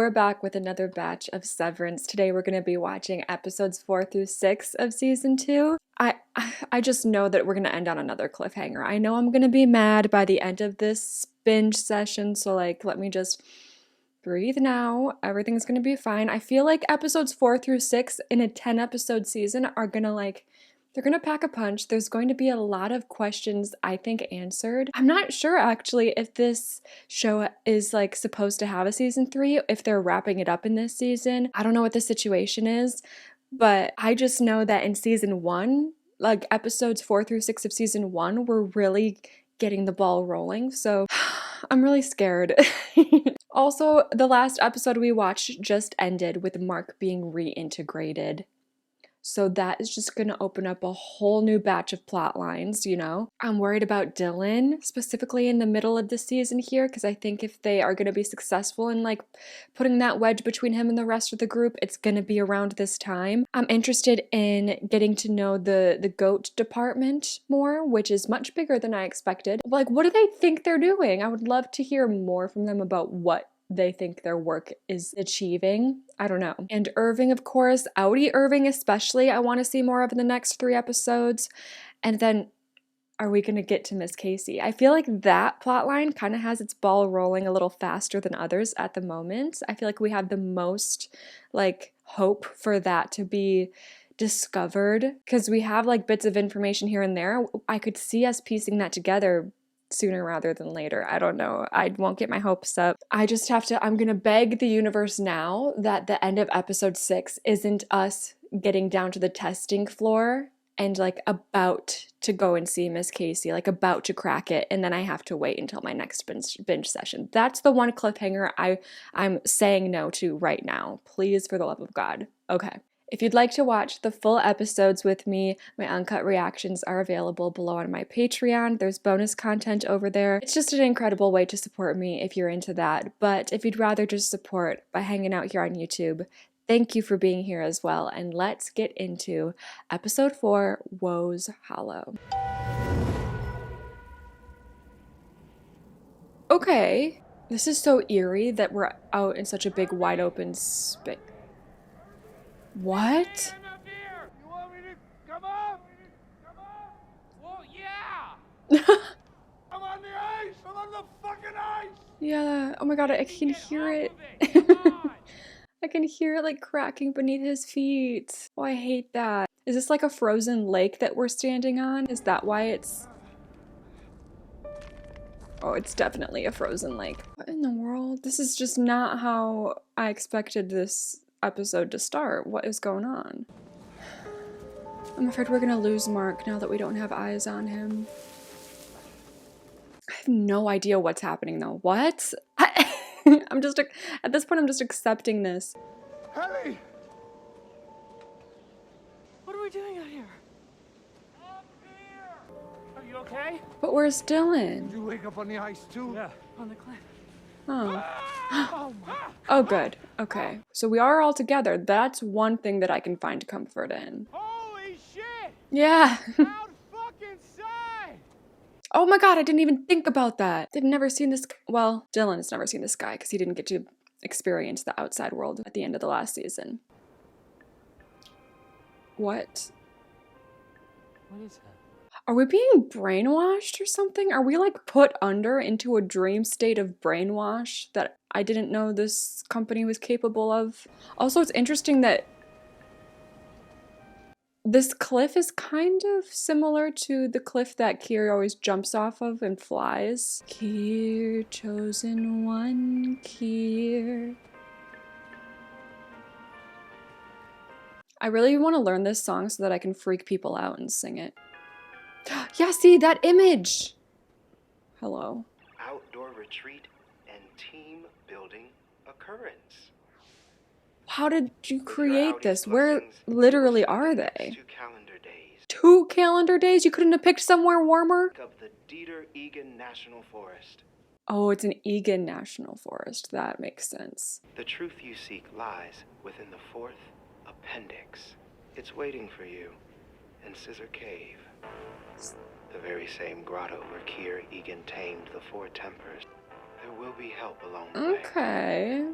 We're back with another batch of Severance. Today we're going to be watching episodes 4 through 6 of season 2. I just know that we're going to end on another cliffhanger. I know I'm going to be mad by the end of this binge session, so let me just breathe now. Everything's going to be fine. I feel like episodes 4 through 6 in a 10 episode season are going to they're going to pack a punch. There's going to be a lot of questions, I think, answered. I'm not sure, actually, if this show is, supposed to have a season 3, if they're wrapping it up in this season. I don't know what the situation is, but I just know that in season 1, episodes 4 through 6 of season 1 were really getting the ball rolling, so I'm really scared. Also, the last episode we watched just ended with Mark being reintegrated. So that is just going to open up a whole new batch of plot lines, you know? I'm worried about Dylan, specifically in the middle of the season here, because I think if they are going to be successful in, putting that wedge between him and the rest of the group, it's going to be around this time. I'm interested in getting to know the GOAT department more, which is much bigger than I expected. What do they think they're doing? I would love to hear more from them about what they think their work is achieving. I don't know. And Irving, of course, Audi Irving especially, I want to see more of in the next 3 episodes. And then are we going to get to Miss Casey? I feel like that plotline kind of has its ball rolling a little faster than others at the moment. I feel like we have the most hope for that to be discovered because we have bits of information here and there. I could see us piecing that together sooner rather than later. I don't know. I won't get my hopes up. I'm gonna beg the universe now that the end of episode 6 isn't us getting down to the testing floor and about to go and see Miss Casey, about to crack it, and then I have to wait until my next binge session. That's the one cliffhanger I'm saying no to right now. Please, for the love of God. Okay. If you'd like to watch the full episodes with me, my uncut reactions are available below on my Patreon. There's bonus content over there. It's just an incredible way to support me if you're into that. But if you'd rather just support by hanging out here on YouTube, thank you for being here as well. And let's get into episode 4, Woes Hollow. Okay, this is so eerie that we're out in such a big wide open space. What? You want me to come up? Come up? Well, yeah! I'm on the ice! I'm on the fucking ice! Yeah, oh my god, I can hear it. I can hear it cracking beneath his feet. Oh, I hate that. Is this a frozen lake that we're standing on? Is that why it's... Oh, it's definitely a frozen lake. What in the world? This is just not how I expected this episode to start. What is going on? I'm afraid we're gonna lose Mark now that we don't have eyes on him. I have no idea what's happening though. What? I'm just, at this point I'm just accepting this. Hey! What are we doing out here? Up here! Are you okay? But where's Dylan? Did you wake up on the ice too? Yeah, on the cliff. Oh. Oh my... Oh, good. Okay. So we are all together. That's one thing that I can find comfort in. Holy shit! Yeah. Out fucking sight! Oh my god, I didn't even think about that. They've never seen this. Well, Dylan has never seen this guy because he didn't get to experience the outside world at the end of the last season. What? What is that? Are we being brainwashed or something? Are we put under into a dream state of brainwash that I didn't know this company was capable of? Also, it's interesting that this cliff is kind of similar to the cliff that Kier always jumps off of and flies. Kier, chosen one, Kier. I really want to learn this song so that I can freak people out and sing it. Yeah, see, that image! Hello. Outdoor retreat and team building occurrence. How did you create this? Where literally are they? 2 calendar days 2 calendar days? You couldn't have picked somewhere warmer? of the Dieter-Egan National Forest. Oh, it's an Egan National Forest. That makes sense. The truth you seek lies within the 4th appendix. It's waiting for you in Scissor Cave. The very same grotto where Kier Egan tamed the 4 tempers. There will be help along the way. Okay.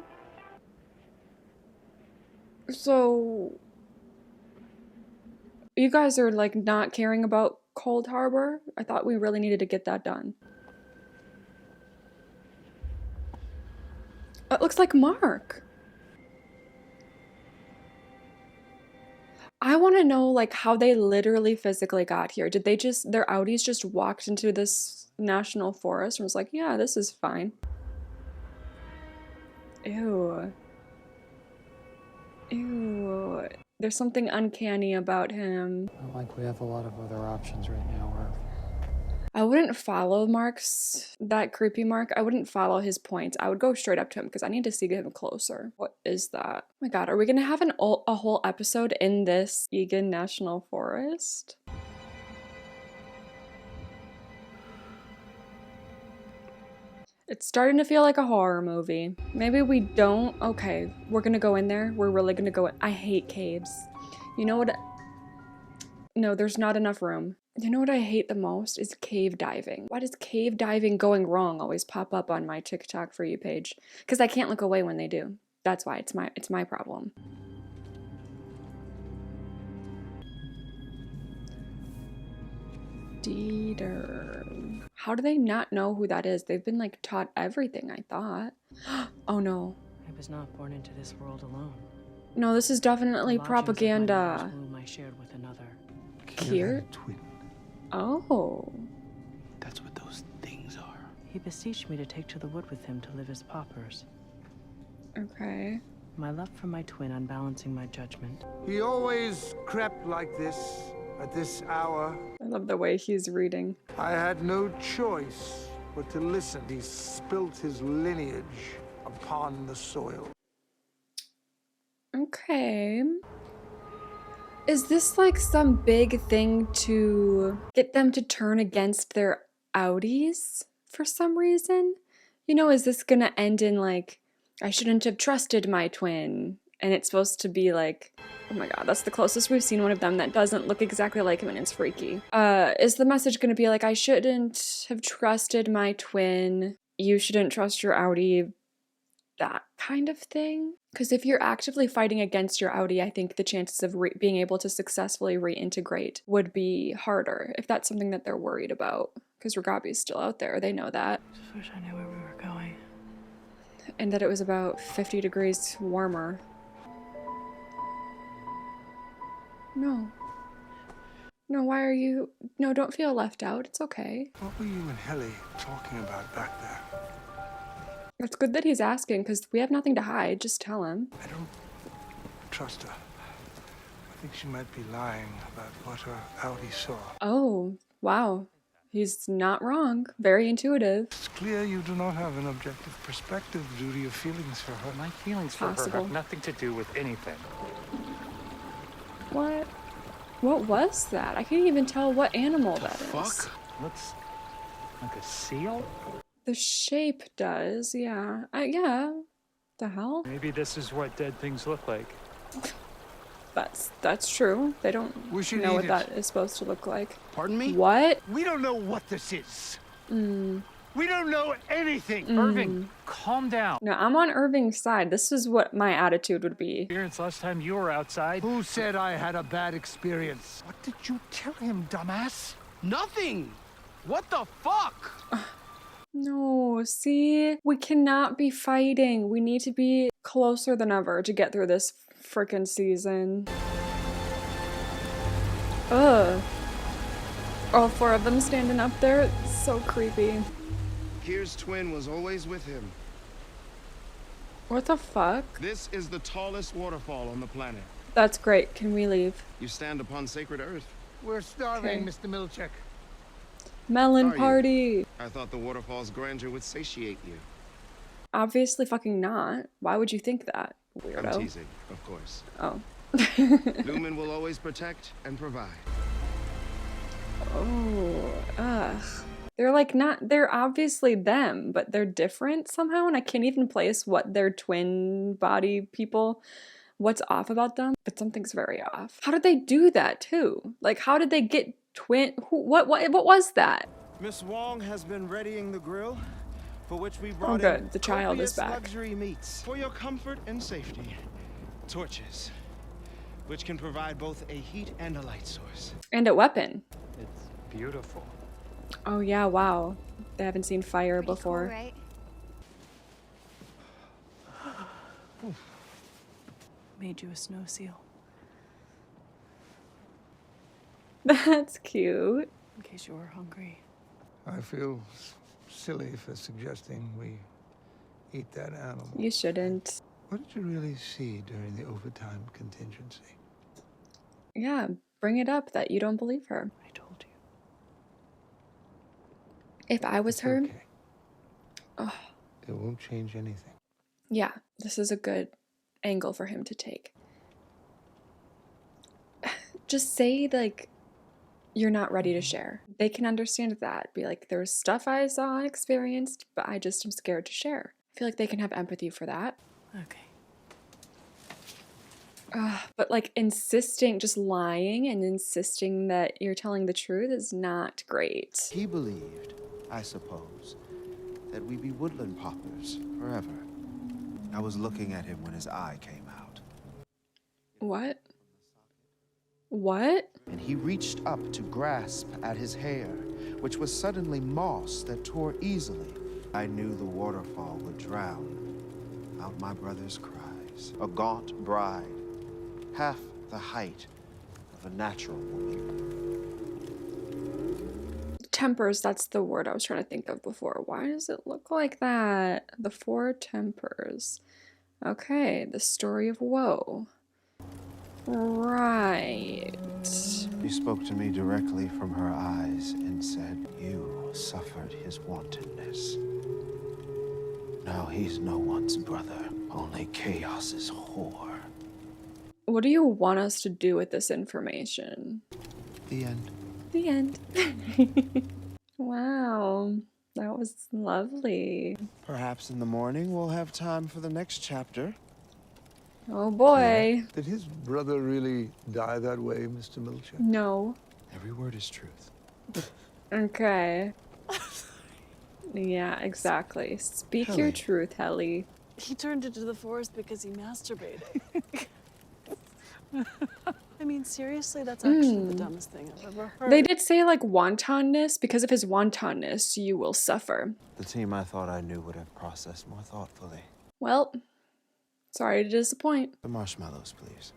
So you guys are like not caring about Cold Harbor? I thought we really needed to get that done. It looks like Mark. I want to know like how they literally physically got here. Did they just, their Audis just walked into this national forest and was like, yeah, this is fine. Ew. Ew. There's something uncanny about him. Not like we have a lot of other options right now, Irv. I wouldn't follow Mark's, that creepy Mark. I wouldn't follow his points. I would go straight up to him because I need to see him closer. What is that? Oh my god, are we gonna have a whole episode in this Egan National Forest? It's starting to feel like a horror movie. Maybe we don't. Okay, we're gonna go in there. We're really gonna go in. I hate caves. You know what? No, there's not enough room. You know what I hate the most is cave diving. Why does cave diving going wrong always pop up on my TikTok For You page? Because I can't look away when they do. That's why it's my problem. Dieter. How do they not know who that is? They've been like taught everything, I thought. Oh no. I was not born into this world alone. No, this is definitely The lodgings of my propaganda. mother's womb I shared with another. Here? Twin. Oh. That's what those things are. He beseeched me to take to the wood with him to live as paupers. Okay. My love for my twin unbalancing my judgment. He always crept like this, at this hour. I love the way he's reading. I had no choice but to listen. He spilt his lineage upon the soil. Okay. Is this like some big thing to get them to turn against their Audis for some reason? You know, is this gonna end in like, I shouldn't have trusted my twin? And it's supposed to be like, oh my god, that's the closest we've seen one of them that doesn't look exactly like him and it's freaky. Is the message gonna be like, I shouldn't have trusted my twin, you shouldn't trust your Audi, that kind of thing? Because if you're actively fighting against your Audi, I think the chances of being able to successfully reintegrate would be harder, if that's something that they're worried about. Because Ragabi's still out there, they know that. Just wish I knew where we were going. And that it was about 50 degrees warmer. No. No, why are you... No, don't feel left out, it's okay. What were you and Helly talking about back there? It's good that he's asking, because we have nothing to hide, just tell him. I don't trust her. I think she might be lying about what her Audi saw. Oh, wow. He's not wrong. Very intuitive. It's clear you do not have an objective perspective due to your feelings for her. My feelings for her Possible. have nothing to do with anything. What? What was that? I can't even tell what animal that is. Looks like a seal? The shape does, yeah. Yeah. The hell? Maybe this is what dead things look like. That's true. They don't We should know eat what it. that is supposed to look like. Pardon me? What? We don't know what this is. We don't know anything. Irving, calm down. No, I'm on Irving's side. This is what my attitude would be. Experience last time you were outside. Who said I had a bad experience? What did you tell him, dumbass? Nothing. What the fuck? No, see? We cannot be fighting. We need to be closer than ever to get through this frickin' season. Ugh. All four of them standing up there. It's so creepy. Kier's twin was always with him. What the fuck? This is the tallest waterfall on the planet. That's great. Can we leave? You stand upon sacred earth. We're starving, Okay. Mr. Milchek. Melon Are you? party. I thought the waterfall's grandeur would satiate you. Obviously fucking not. Why would you think that, I'm weirdo? teasing, of course. Oh. Lumen will always protect and provide. Oh, ugh. They're like not, they're obviously them, but they're different somehow, and I can't even place what their twin body people, what's off about them, but something's very off. How did they do that too? Like, how did they get twin, what was that? Miss Wong has been readying the grill, for which we Oh brought good, in the child is copious back. luxury meats. For your comfort and safety, torches, which can provide both a heat and a light source. And a weapon. It's beautiful. Oh yeah, wow. They haven't seen fire Pretty before. cool, right? Made you a snow seal, That's cute. in case you were hungry. I feel silly for suggesting we eat that animal. You shouldn't. What did you really see during the overtime contingency? Yeah, bring it up that you don't believe her. I told you. If I was It's her, okay. oh, It won't change anything. yeah, this is a good angle for him to take. Just say, like, you're not ready to share. They can understand that. Be like, there's stuff I saw and experienced, but I just am scared to share. I feel like they can have empathy for that. Okay. But like insisting, just lying and insisting that you're telling the truth is not great. He believed, I suppose, that we'd be woodland poppers forever. I was looking at him when his eye came out. What? What? And he reached up to grasp at his hair, which was suddenly moss that tore easily. I knew the waterfall would drown out my brother's cries. A gaunt bride, half the height of a natural woman. Tempers, that's the word I was trying to think of before. Why does it look like that? The four tempers. Okay, the story of woe. Right. She spoke to me directly from her eyes and said, "You suffered his wantonness. Now he's no one's brother, only chaos's whore." What do you want us to do with this information? The end. The end. Wow, that was lovely. Perhaps in the morning we'll have time for the next chapter. Oh boy. Did his brother really die that way, Mr. Milcher? No. Every word is truth. Okay. Yeah, exactly. Speak your Helly. truth, Helly. He turned into the forest because he masturbated. I mean, seriously, that's actually the dumbest thing I've ever heard. They did say like wantonness. Because of his wantonness, you will suffer. The team I thought I knew would have processed more thoughtfully. Well, sorry to disappoint. The marshmallows, please.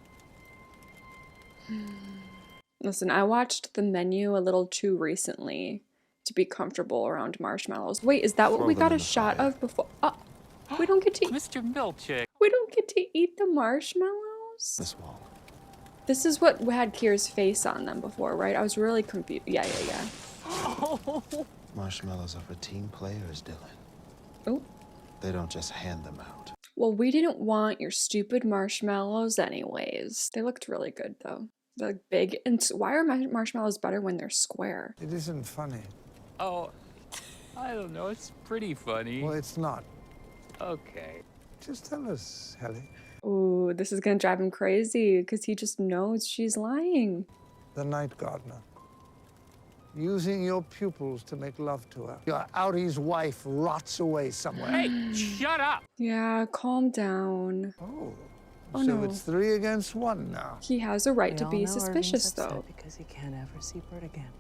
Listen, I watched the menu a little too recently to be comfortable around marshmallows. Wait, is that what Throw we them got in a the shot fire. of before? We don't get to. Mr. Milchick. We don't get to eat the marshmallows. Miss Wall. This is what had Kier's face on them before, right? I was really confused. Yeah. Marshmallows are for team players, Dylan. Oh. They don't just hand them out. Well, we didn't want your stupid marshmallows anyways. They looked really good though. They're like big. And why are marshmallows better when they're square? It isn't funny. Oh, I don't know. It's pretty funny. Well, it's not. Okay. Just tell us, Helly. Ooh, this is gonna drive him crazy because he just knows she's lying. The night gardener. Using your pupils to make love to her. Your outie's wife rots away somewhere. Hey, shut up! Yeah, calm down. Oh, Oh, so no. it's 3 against 1 now. He has a right We to all be know suspicious Irving's upset though. because he can't ever see Bert again.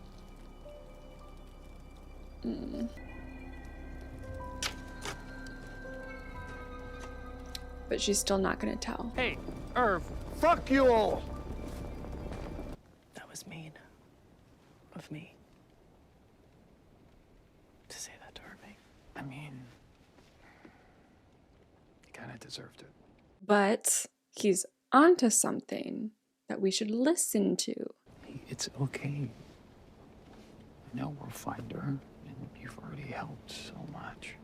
But she's still not gonna tell. Hey, Irv. Fuck you all! That was mean of me to say that to Irving. I mean, you kind of deserved it. But he's onto something that we should listen to. Hey, it's okay. I know we'll find her, and you've already helped so much.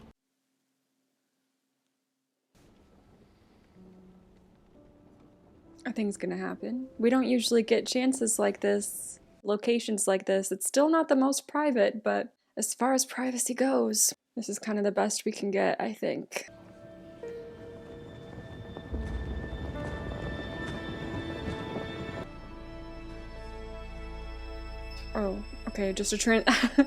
A thing's gonna happen. We don't usually get chances like this, locations like this. It's still not the most private, but as far as privacy goes, this is kind of the best we can get, I think. Oh, okay, just a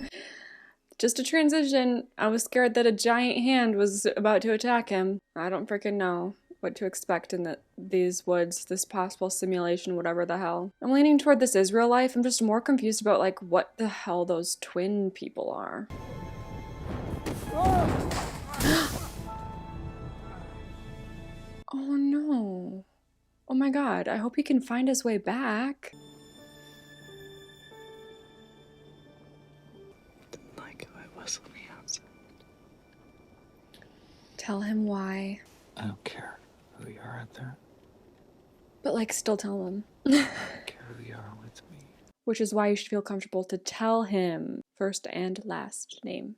just a transition. I was scared that a giant hand was about to attack him. I don't freaking know. what to expect in these woods, this possible simulation, whatever the hell. I'm leaning toward this is real life. I'm just more confused about like what the hell those twin people are. Oh no. Oh my god, I hope he can find his way back. Like I was on the outside. Tell him why. I don't care who you are out there. But like, still tell him. I don't care who you are with me. Which is why you should feel comfortable to tell him first and last name.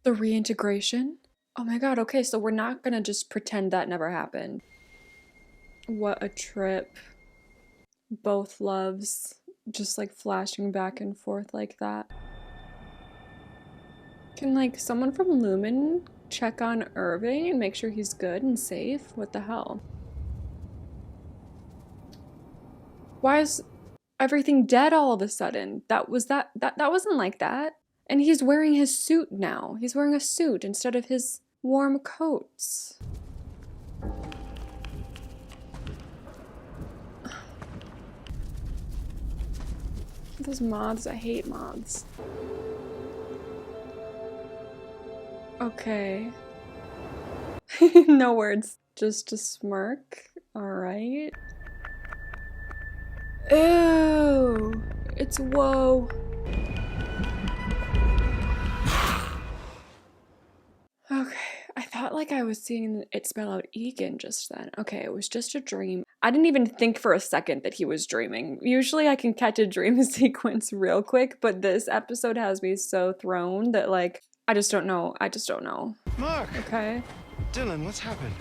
The reintegration? Oh my god, okay, so we're not gonna just pretend that never happened. What a trip. Both loves, just like flashing back and forth like that. Can like someone from Lumen check on Irving and make sure he's good and safe? What the hell? Why is everything dead all of a sudden? That wasn't like that. And he's wearing his suit now. He's wearing a suit instead of his warm coats. Those moths, I hate moths. Okay. No words. Just a smirk. Alright. Ew! It's whoa. Okay, I thought like I was seeing it spell out Egan just then. Okay, it was just a dream. I didn't even think for a second that he was dreaming. Usually I can catch a dream sequence real quick, but this episode has me so thrown that like, I just don't know. I just don't know. Mark! Okay? Dylan, what's happened?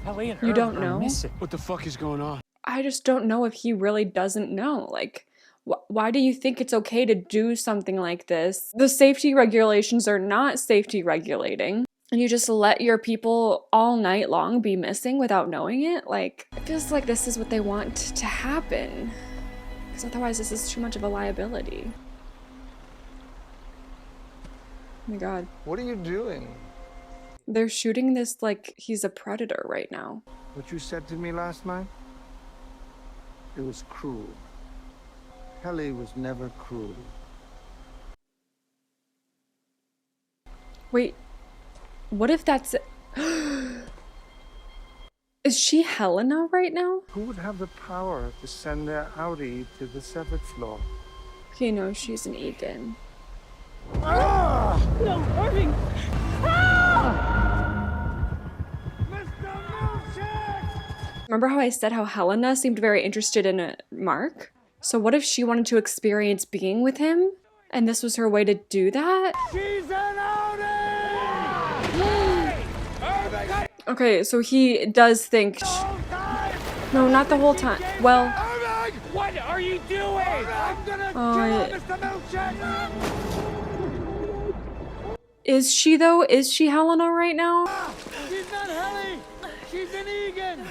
Ellie and You Irv don't are know? missing. What the fuck is going on? I just don't know if he really doesn't know. Like, why do you think it's okay to do something like this? The safety regulations are not safety regulating. And you just let your people all night long be missing without knowing it? Like, it feels like this is what they want to happen. Because otherwise this is too much of a liability. Oh my god. What are you doing? They're shooting this like he's a predator right now. What you said to me last night? It was cruel. Kelly was never cruel. Wait, what if that's... Is she Helena right now? Who would have the power to send their Audi to the severed floor? He knows she's an Egan. Ah! No, Irving! Remember how I said how Helena seemed very interested in Mark? So what if she wanted to experience being with him? And this was her way to do that? She's an Audi! Okay, so he does think... No, not the whole time. Well... Irving! What are you doing? I'm gonna kill Mr. Milkshake! Is she though? Is she Helena right now? She's not Helly! She's an Egan!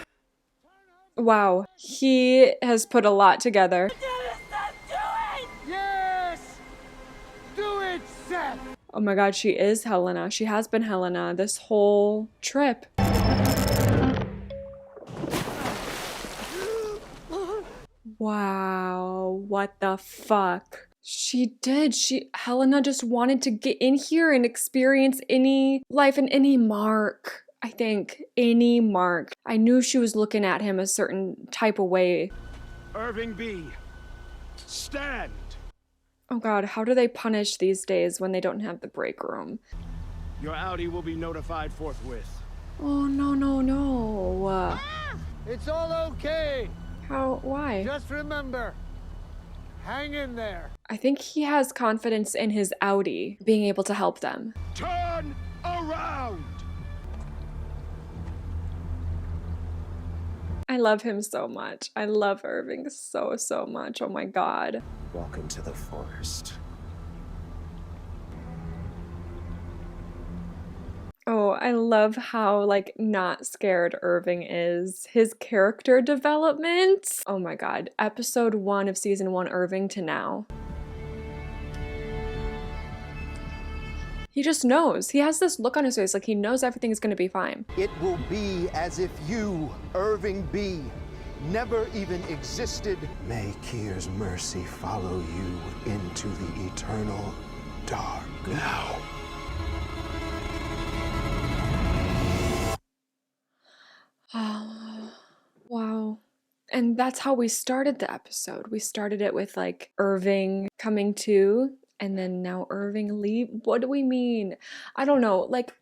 Wow, he has put a lot together. Yes! Do it, Seth! Oh my god, she is Helena. She has been Helena this whole trip. Wow, what the fuck? She did. Helena just wanted to get in here and experience any life and any Mark. I think any Mark. I knew she was looking at him a certain type of way. Irving B. Stand! Oh god, how do they punish these days when they don't have the break room? Your Audi will be notified forthwith. Oh no, no, no. It's all okay! How? Why? Just remember, hang in there. I think he has confidence in his Audi being able to help them. Turn around! I love him so much. I love Irving so, so much. Oh my god. Walk into the forest. Oh, I love how, like, not scared Irving is. His character development. Oh my god. Episode 1 of season 1 Irving to now. He just knows. He has this look on his face like he knows everything's gonna be fine. It will be as if you, Irving B., never even existed. May Kier's mercy follow you into the eternal dark. Now. Oh, wow. And that's how we started the episode. We started it with like Irving coming to, and then now Irving leave. What do we mean? I don't know. Like,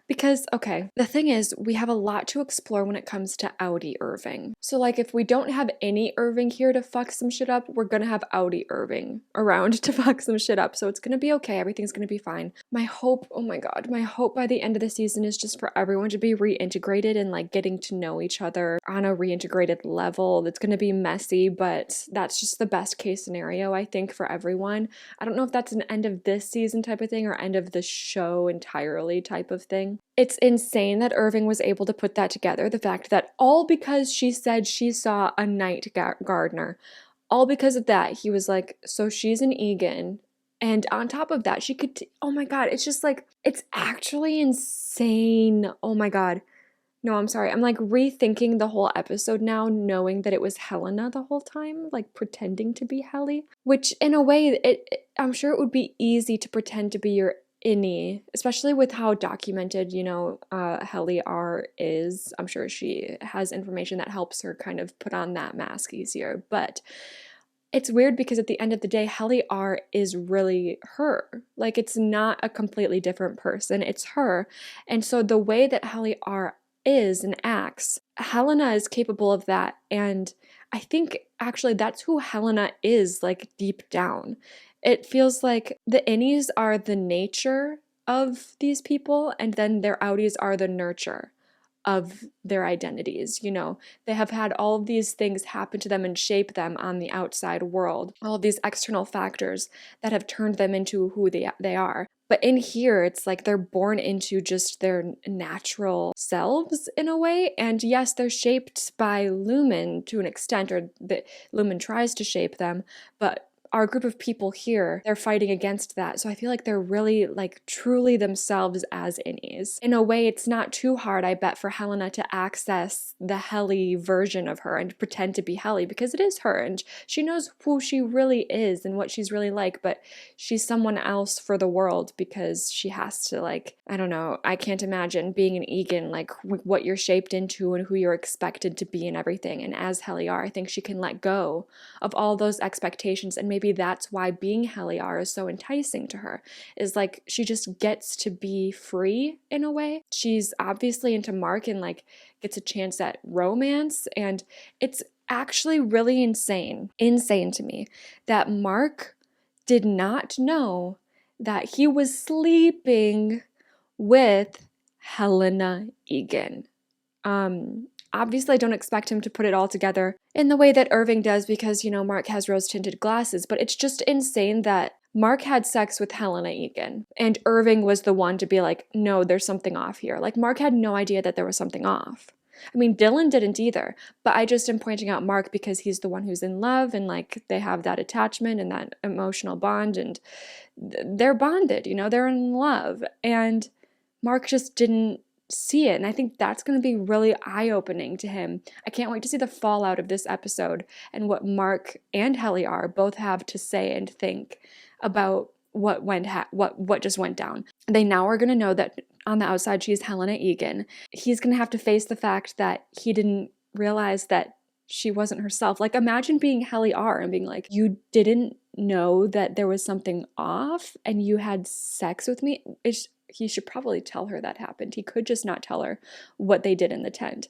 because, okay, the thing is, we have a lot to explore when it comes to Audi Irving. So, like, if we don't have any Irving here to fuck some shit up, we're gonna have Audi Irving around to fuck some shit up. So it's gonna be okay. Everything's gonna be fine. My hope, oh my god, my hope by the end of the season is just for everyone to be reintegrated and like getting to know each other on a reintegrated level. That's gonna be messy, but that's just the best case scenario, I think, for everyone. I don't know if that's an end of this season type of thing or end of the show entirely type of thing. It's insane that Irving was able to put that together. The fact that all because she said she saw a night gardener, all because of that, he was like, so she's an Egan. And on top of that, she could, oh my god, it's just like, it's actually insane. Oh my god. No, I'm sorry. I'm like rethinking the whole episode now, knowing that it was Helena the whole time, like pretending to be Helly. Which, in a way, I'm sure it would be easy to pretend to be your innie, especially with how documented, Helly R is. I'm sure she has information that helps her kind of put on that mask easier. But it's weird because at the end of the day, Helly R is really her. Like, it's not a completely different person. It's her. And so the way that Helly R is and acts, Helena is capable of that. And I think actually that's who Helena is, like, deep down. It feels like the innies are the nature of these people, and then their outies are the nurture of their identities. They have had all of these things happen to them and shape them on the outside world, all of these external factors that have turned them into who they are. But in here, it's like they're born into just their natural selves in a way. And yes, they're shaped by Lumen to an extent, or Lumen tries to shape them, but our group of people here, they're fighting against that. So I feel like they're really, like, truly themselves as innies. In a way, it's not too hard, I bet, for Helena to access the Helly version of her and pretend to be Helly, because it is her, and she knows who she really is and what she's really like, but she's someone else for the world because she has to, like, I don't know, I can't imagine being an Egan, like, what you're shaped into and who you're expected to be and everything. And as Heliar, I think she can let go of all those expectations, and maybe that's why being Heliar is so enticing to her, is like she just gets to be free in a way. She's obviously into Mark and like gets a chance at romance, and it's actually really insane to me that Mark did not know that he was sleeping with Helena Egan. Obviously, I don't expect him to put it all together in the way that Irving does because, Mark has rose-tinted glasses, but it's just insane that Mark had sex with Helena Egan, and Irving was the one to be like, no, there's something off here. Like, Mark had no idea that there was something off. I mean, Dylan didn't either, but I just am pointing out Mark because he's the one who's in love, and, like, they have that attachment and that emotional bond, and they're bonded, they're in love, and Mark just didn't see it. And I think that's going to be really eye-opening to him. I can't wait to see the fallout of this episode and what Mark and Heliar both have to say and think about what just went down. They now are going to know that on the outside she's Helena Egan. He's going to have to face the fact that he didn't realize that she wasn't herself. Like, imagine being Heliar and being like, you didn't know that there was something off and you had sex with me? He should probably tell her that happened. He could just not tell her what they did in the tent.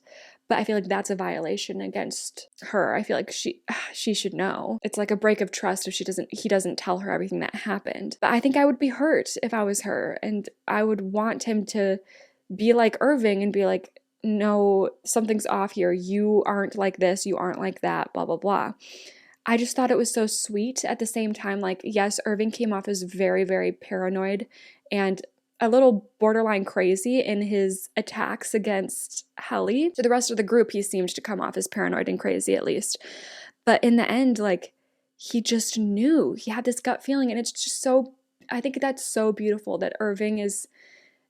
But I feel like that's a violation against her. I feel like she should know. It's like a break of trust if he doesn't tell her everything that happened. But I think I would be hurt if I was her, and I would want him to be like Irving and be like, no, something's off here. You aren't like this, you aren't like that, blah, blah, blah. I just thought it was so sweet. At the same time, like, yes, Irving came off as very, very paranoid and a little borderline crazy in his attacks against Helly. To the rest of the group, he seemed to come off as paranoid and crazy, at least. But in the end, like, he just knew. He had this gut feeling, and it's just so I think that's so beautiful that Irving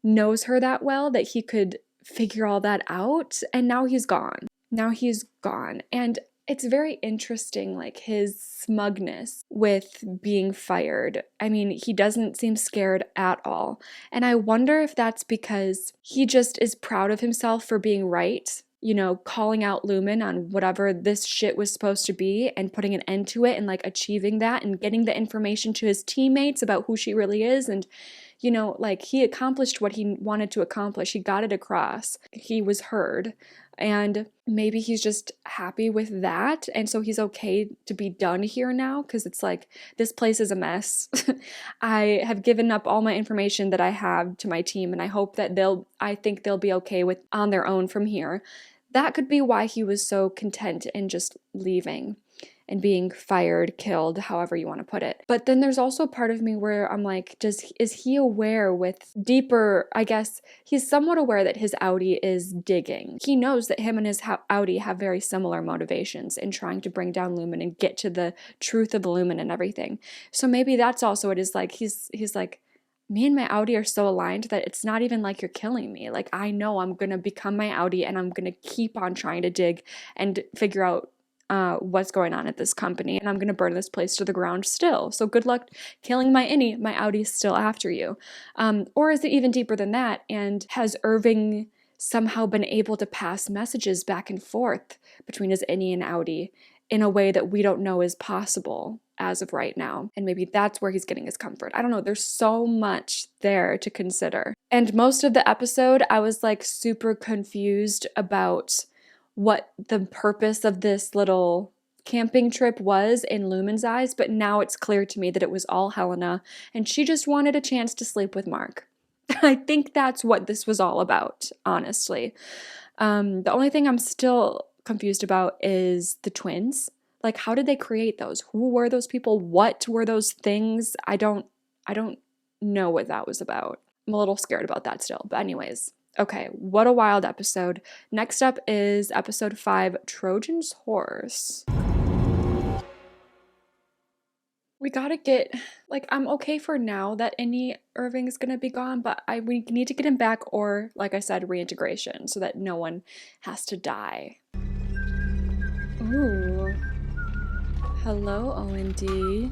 knows her that well that he could figure all that out, and now he's gone. And it's very interesting, like his smugness with being fired. I mean, he doesn't seem scared at all. And I wonder if that's because he just is proud of himself for being right, you know, calling out Lumen on whatever this shit was supposed to be and putting an end to it and like achieving that and getting the information to his teammates about who she really is. And, you know, like he accomplished what he wanted to accomplish. He got it across. He was heard. And maybe he's just happy with that. And so he's okay to be done here now because it's like, this place is a mess. I have given up all my information that I have to my team, and I hope that I think they'll be okay with on their own from here. That could be why he was so content in just leaving and being fired, killed, however you want to put it. But then there's also a part of me where I'm like, is he aware with deeper, I guess, he's somewhat aware that his Audi is digging. He knows that him and his Audi have very similar motivations in trying to bring down Lumen and get to the truth of Lumen and everything. So maybe that's also it is like, he's like, me and my Audi are so aligned that it's not even like you're killing me. Like, I know I'm going to become my Audi and I'm going to keep on trying to dig and figure out what's going on at this company, and I'm going to burn this place to the ground still. So good luck killing my innie. My Audi is still after you. Or is it even deeper than that? And has Irving somehow been able to pass messages back and forth between his innie and Audi in a way that we don't know is possible as of right now? And maybe that's where he's getting his comfort. I don't know. There's so much there to consider. And most of the episode, I was like super confused about what the purpose of this little camping trip was in Lumen's eyes, but now it's clear to me that it was all Helena, and she just wanted a chance to sleep with Mark. I think that's what this was all about, honestly. The only thing I'm still confused about is the twins. Like, how did they create those? Who were those people? What were those things? I don't know what that was about. I'm a little scared about that still, but anyways. Okay, what a wild episode. Next up is episode 5, Trojan's Horse. We gotta get, like, I'm okay for now that Innie Irving is gonna be gone, but we need to get him back, or, like I said, reintegration, so that no one has to die. Ooh. Hello, O&D.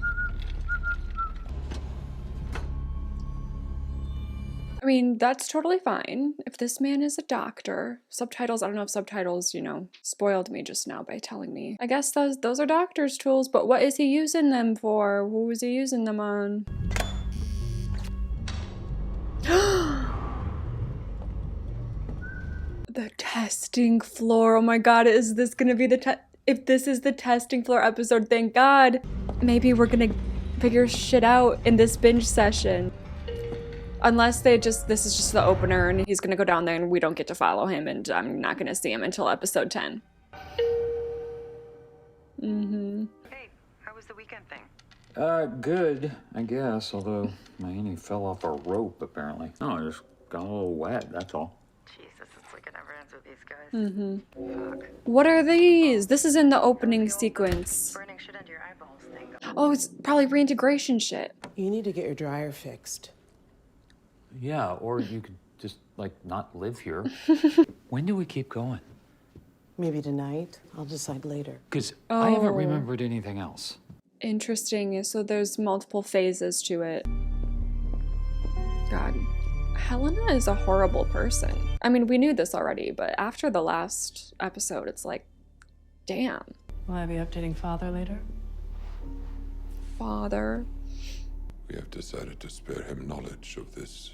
I mean, that's totally fine. If this man is a doctor, subtitles, I don't know if subtitles, you know, spoiled me just now by telling me. I guess those are doctor's tools, but what is he using them for? Who is he using them on? The testing floor. Oh my god, is this gonna be if this is the testing floor episode, thank god. Maybe we're gonna figure shit out in this binge session. Unless this is just the opener and he's gonna go down there and we don't get to follow him and I'm not gonna see him until episode 10. Hey, how was the weekend thing? Good, I guess, although my innie fell off a rope, apparently. No, I just got a little wet, that's all. Jesus, it's like it never ends with these guys. Fuck. What are these? This is in the opening sequence. Burning shit into your eyeballs thing. Oh, it's probably reintegration shit. You need to get your dryer fixed. Yeah, or you could just, like, not live here. When do we keep going? Maybe tonight. I'll decide later. Because I haven't remembered anything else. Interesting. So there's multiple phases to it. God. Helena is a horrible person. I mean, we knew this already, but after the last episode, it's like, damn. Will I be updating Father later? Father. We have decided to spare him knowledge of this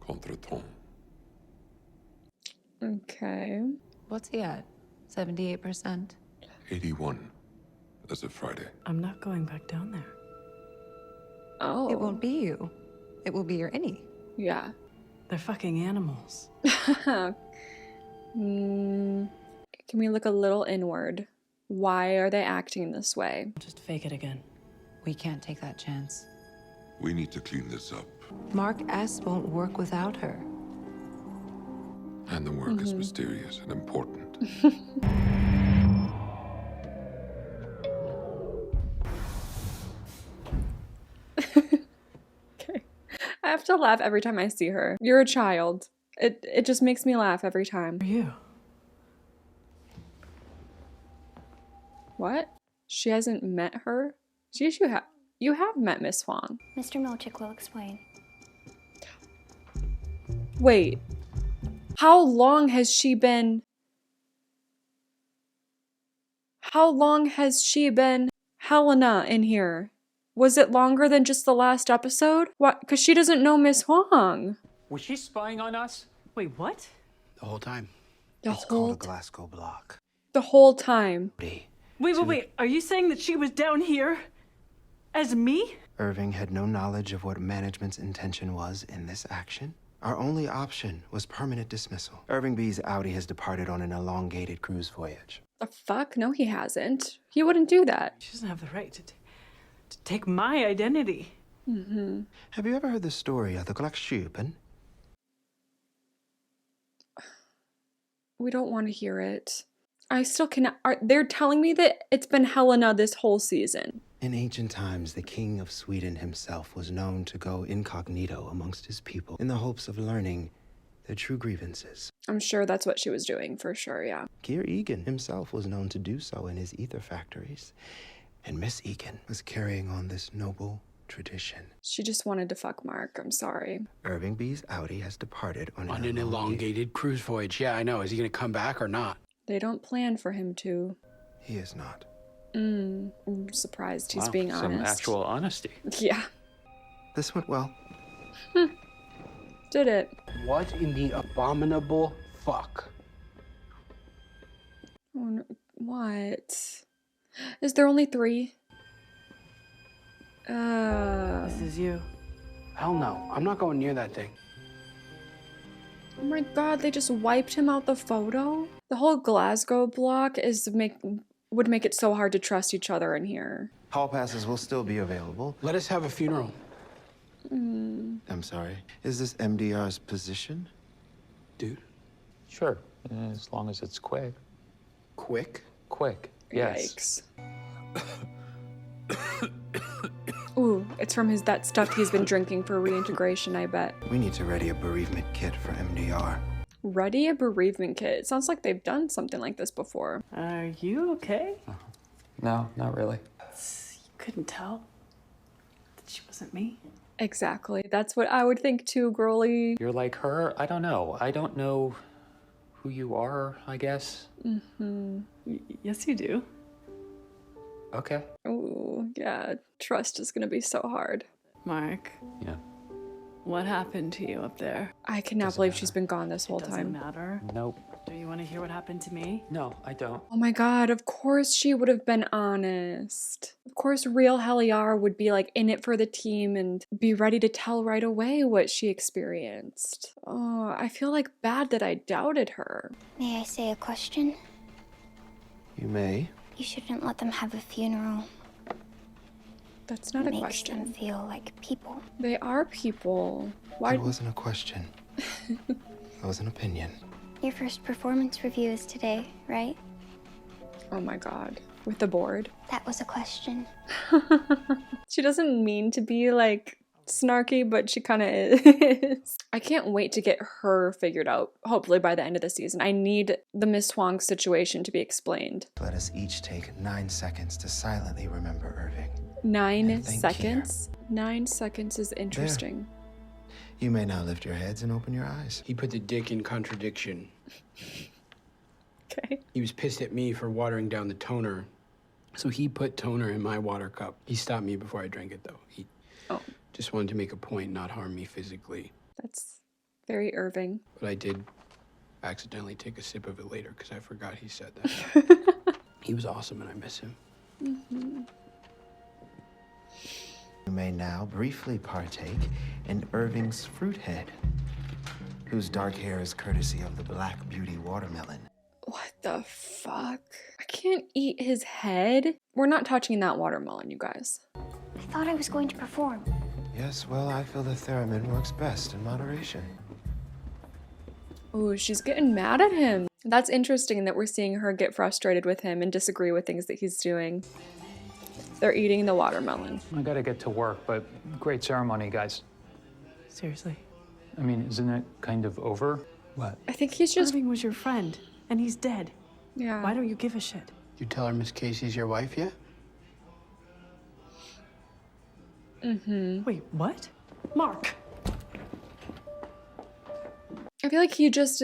contretemps. Okay. What's he at? 78%? 81 as of Friday. I'm not going back down there. Oh. It won't be you. It will be your innie. Yeah. They're fucking animals. Can we look a little inward? Why are they acting this way? Just fake it again. We can't take that chance. We need to clean this up. Mark S. won't work without her. And the work is mysterious and important. have to laugh every time I see her. You're a child. It just makes me laugh every time. Who are you? What? She hasn't met her? Geez, you have met Miss Huang. Mr. Milchick will explain. Wait. How long has she been Helena in here? Was it longer than just the last episode? What? Because she doesn't know Miss Huang. Was she spying on us? Wait, what? The whole time. It's called a Glasgow block. The whole time. Wait. Are you saying that she was down here? As me? Irving had no knowledge of what management's intention was in this action. Our only option was permanent dismissal. Irving B's Audi has departed on an elongated cruise voyage. The fuck? No, he hasn't. He wouldn't do that. She doesn't have the right to take my identity. Mm-hmm. Have you ever heard the story of the Glasgow? We don't want to hear it. I still cannot. They're telling me that it's been Helena this whole season. In ancient times, the king of Sweden himself was known to go incognito amongst his people in the hopes of learning their true grievances. I'm sure that's what she was doing, for sure, yeah. Gear Egan himself was known to do so in his ether factories, and Miss Egan was carrying on this noble tradition. She just wanted to fuck Mark, I'm sorry. Irving B's Audi has departed on an elongated cruise voyage. Yeah, I know. Is he gonna come back or not? They don't plan for him to. He is not. I'm surprised he's being honest. Some actual honesty. Yeah. This went well. Did it. What in the abominable fuck? Oh, no. What? Is there only 3? This is you. Hell no. I'm not going near that thing. Oh my god, they just wiped him out the photo? The whole Glasgow block would make it so hard to trust each other in here. Hall passes will still be available. Let us have a funeral. I'm sorry. Is this MDR's position? Dude. Sure, as long as it's quick. Quick? Quick, yes. Yikes. Ooh, it's from that stuff he's been drinking for reintegration, I bet. We need to ready a bereavement kit for MDR. Ready a bereavement kit? It sounds like they've done something like this before. Are you okay? No, not really. You couldn't tell that she wasn't me? Exactly. That's what I would think too, girly. You're like her? I don't know. I don't know who you are, I guess. Yes, you do. Okay. Ooh, yeah. Trust is gonna be so hard. Mark. Yeah. What happened to you up there? I cannot believe she's been gone this whole Doesn't time. matter. Nope. Do you want to hear what happened to me? No, I don't. Oh my god, of course she would have been honest. Of course real Heliar would be like in it for the team and be ready to tell right away what she experienced. Oh, I feel like bad that I doubted her. May I say a question? You may. You shouldn't let them have a funeral. That's not a Makes question. them feel like people. They are people. Why? It wasn't a question. It was an opinion. Your first performance review is today, right? Oh my god. With the board. That was a question. She doesn't mean to be like snarky, but she kind of is. I can't wait to get her figured out, hopefully by the end of the season. I need the Miss Huang situation to be explained. Let us each take 9 seconds to silently remember Irving. 9 seconds? 9 seconds is interesting. You may now lift your heads and open your eyes. He put the dick in contradiction. Okay. He was pissed at me for watering down the toner. So he put toner in my water cup. He stopped me before I drank it, though. He just wanted to make a point, not harm me physically. That's very Irving. But I did accidentally take a sip of it later because I forgot he said that. He was awesome and I miss him. You may now briefly partake in Irving's fruit head, whose dark hair is courtesy of the Black Beauty watermelon. What the fuck? I can't eat his head. We're not touching that watermelon, you guys. I thought I was going to perform. Yes, well, I feel the theremin works best in moderation. Ooh, she's getting mad at him. That's interesting that we're seeing her get frustrated with him and disagree with things that he's doing. They're eating the watermelon. I gotta get to work, but great ceremony, guys. Seriously. I mean, isn't it kind of over? What? I think he's just... Irving was your friend, and he's dead. Yeah. Why don't you give a shit? You tell her Miss Casey's your wife yet? Wait, what? Mark! I feel like he just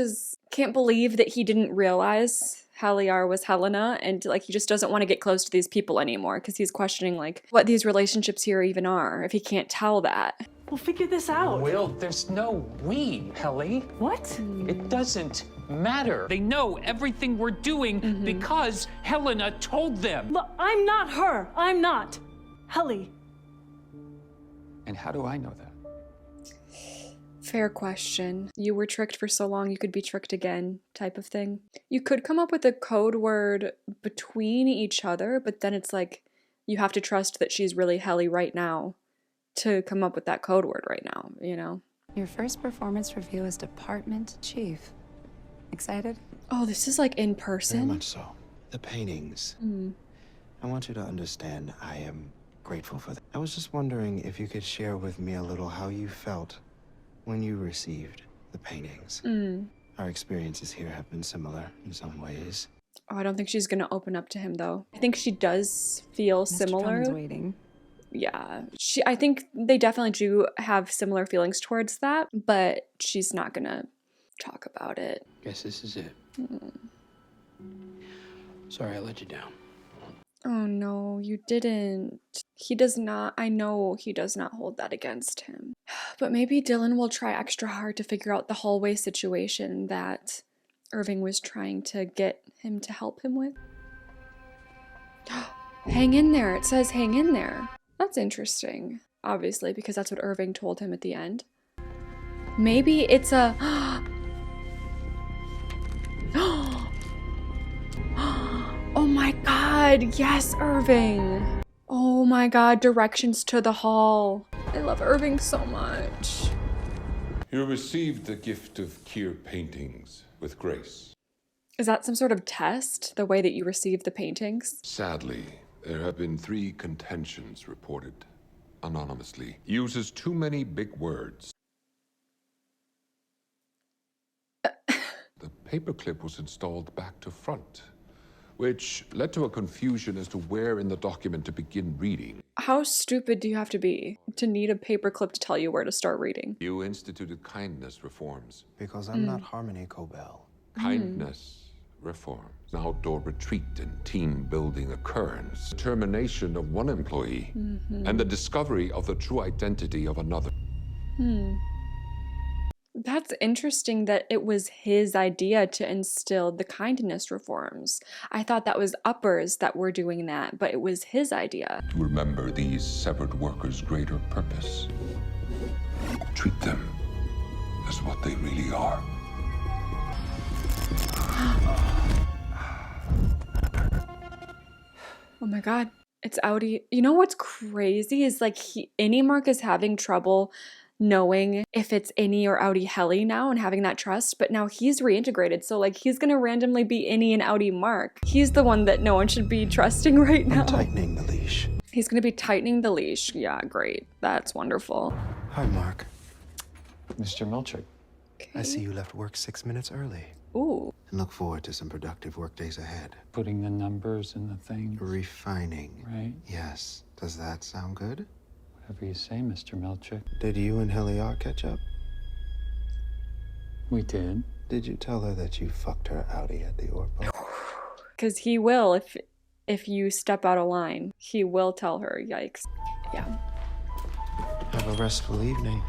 can't believe that he didn't realize Heliar was Helena, and like he just doesn't want to get close to these people anymore because he's questioning like what these relationships here even are if he can't tell that. We'll figure this out. Will, there's no we, Helly. What? It doesn't matter. They know everything we're doing because Helena told them. Look, I'm not her. I'm not. Helly. And how do I know that? Fair question. You were tricked for so long you could be tricked again type of thing. You could come up with a code word between each other, but then it's like you have to trust that she's really Helly right now to come up with that code word right now, you know? Your first performance review as department chief. Excited? Oh, this is like in Very person? much so. The paintings. I want you to understand I am grateful for them. I was just wondering if you could share with me a little how you felt when you received the paintings. Our experiences here have been similar in some ways. Oh, I don't think she's gonna open up to him though. I think she does feel similar. Drummond's waiting. Yeah, I think they definitely do have similar feelings towards that, but she's not gonna talk about it. Guess this is it. Sorry I let you down. Oh no, you didn't. He does not, I know he does not hold that against him. But maybe Dylan will try extra hard to figure out the hallway situation that Irving was trying to get him to help him with. Hang in there, it says hang in there. That's interesting, obviously, because that's what Irving told him at the end. Maybe it's a... Oh my god, yes, Irving! Oh my god, directions to the hall. I love Irving so much. You received the gift of Kier paintings with grace. Is that some sort of test, the way that you receive the paintings? Sadly, there have been 3 contentions reported anonymously. Uses too many big words. The paperclip was installed back to front, which led to a confusion as to where in the document to begin reading. How stupid do you have to be to need a paperclip to tell you where to start reading? You instituted kindness reforms. Because I'm not Harmony Cobell. Kindness reforms, an outdoor retreat and team-building occurrence, the termination of one employee, and the discovery of the true identity of another. That's interesting that it was his idea to instill the kindness reforms. I thought that was uppers that were doing that, but it was his idea. To remember these severed workers' greater purpose. Treat them as what they really are. Oh my god, it's Audi. You know what's crazy is like Mark is having trouble knowing if it's Innie or Audi Helly now and having that trust, but now he's reintegrated, so like he's gonna randomly be Innie and Audi Mark. He's the one that no one should be trusting right now. I'm tightening the leash. He's gonna be tightening the leash. Yeah, great. That's wonderful. Hi, Mark. Mr. Milchick. Okay. I see you left work 6 minutes early. Ooh. And look forward to some productive work days ahead. Putting the numbers in the thing. Refining. Right? Yes. Does that sound good? Whatever you say, Mr. Milchick. Did you and Heliar catch up? We did. Did you tell her that you fucked her outie at the Orpo? Because he will if you step out of line. He will tell her. Yikes. Yeah. Have a restful evening.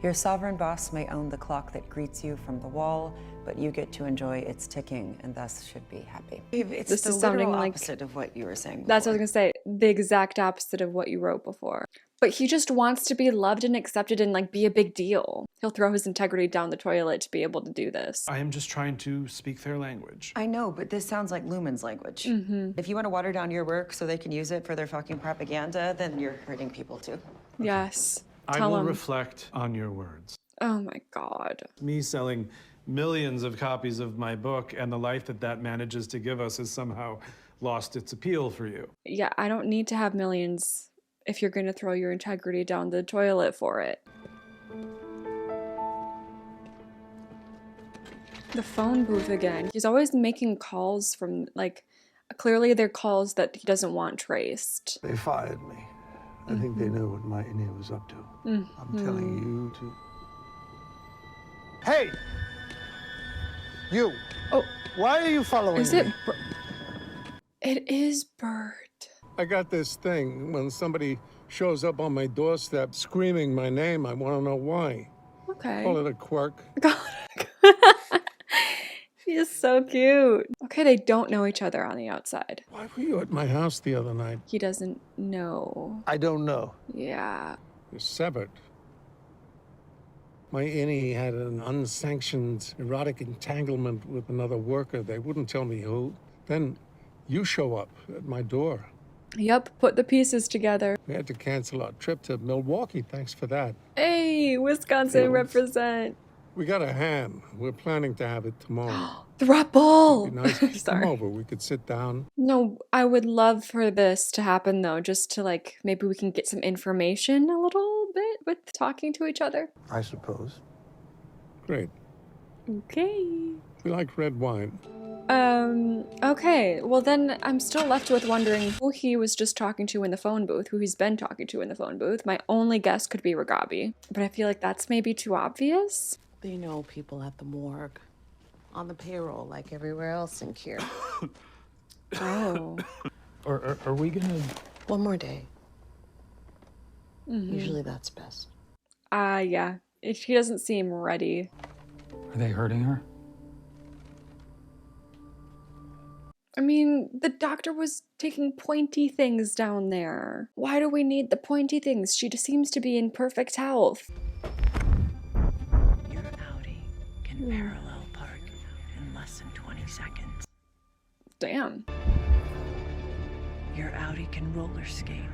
Your sovereign boss may own the clock that greets you from the wall, but you get to enjoy its ticking and thus should be happy. It's This the is sounding literal like- opposite of what you were saying before. That's what I was gonna say. The exact opposite of what you wrote before. But he just wants to be loved and accepted and like be a big deal. He'll throw his integrity down the toilet to be able to do this. I am just trying to speak their language. I know, but this sounds like Lumen's language. If you want to water down your work so they can use it for their fucking propaganda, then you're hurting people too. Yes. I Tell will him. reflect on your words. Oh my god. Me selling millions of copies of my book and the life that manages to give us has somehow lost its appeal for you. Yeah, I don't need to have millions if you're gonna throw your integrity down the toilet for it. The phone booth again. He's always making calls from, like, clearly they're calls that he doesn't want traced. They fired me. I think they know what my Innie was up to. I'm telling you to... Hey! You! Oh. Why are you following Is it me? It is Bert. I got this thing. When somebody shows up on my doorstep screaming my name, I want to know why. Okay. Call it a quirk. He is so cute. Okay, they don't know each other on the outside. Why were you at my house the other night? He doesn't know. I don't know. Yeah. You're severed. My Innie had an unsanctioned erotic entanglement with another worker. They wouldn't tell me who. Then you show up at my door. Yep, put the pieces together. We had to cancel our trip to Milwaukee. Thanks for that. Hey, Wisconsin Feels. represent. We got a ham. We're planning to have it tomorrow. Thruple! It'd be nice if you Sorry. come over. We could sit down. No, I would love for this to happen though, just to like, maybe we can get some information a little bit with talking to each other. I suppose. Great. Okay. We like red wine. Okay, well then I'm still left with wondering who he was just talking to in the phone booth, who he's been talking to in the phone booth. My only guess could be Ragabi, but I feel like that's maybe too obvious. They know people at the morgue. On the payroll, like everywhere else in Kier. Oh. Are we gonna... One more day. Mm-hmm. Usually that's best. Yeah. He doesn't seem ready. Are they hurting her? I mean, the doctor was taking pointy things down there. Why do we need the pointy things? She just seems to be in perfect health. Your Audi can parallel park in less than 20 seconds. Damn. Your Audi can roller skate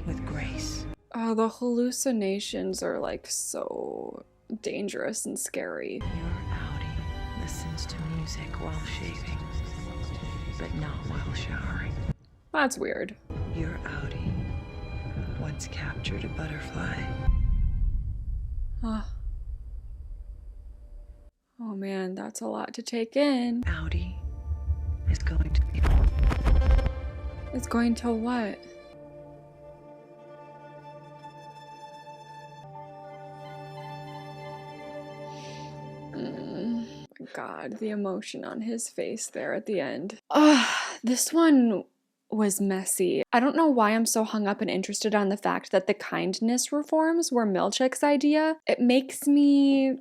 with grace. Oh, the hallucinations are like so dangerous and scary. Your Audi listens to music while shaving, but not while showering. That's weird. Your Audi once captured a butterfly. Oh man, that's a lot to take in. Audi is going to be... It's going to what? God, the emotion on his face there at the end. This one was messy. I don't know why I'm so hung up and interested on the fact that the kindness reforms were Milchick's idea. It makes me,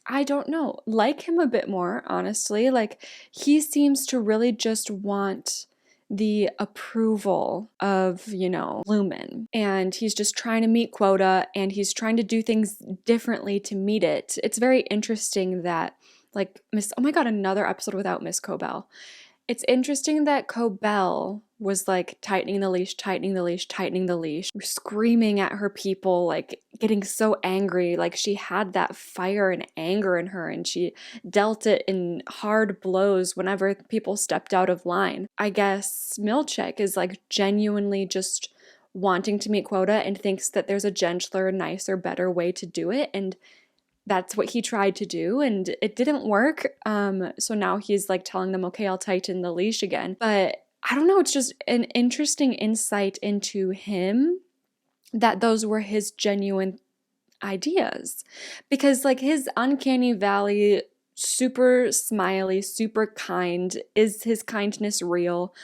I don't know, like him a bit more, honestly. Like, he seems to really just want the approval of, you know, Lumen. And he's just trying to meet quota, and he's trying to do things differently to meet it. It's very interesting that, like, oh my god, another episode without Miss Cobell. It's interesting that Cobell was like tightening the leash, screaming at her people, like getting so angry. Like, she had that fire and anger in her, and she dealt it in hard blows whenever people stepped out of line. I guess Milchick is like genuinely just wanting to meet quota and thinks that there's a gentler, nicer, better way to do it. And that's what he tried to do, and it didn't work. So now he's like telling them, okay, I'll tighten the leash again. But I don't know, it's just an interesting insight into him that those were his genuine ideas. Because like his uncanny valley, super smiley, super kind, is his kindness real?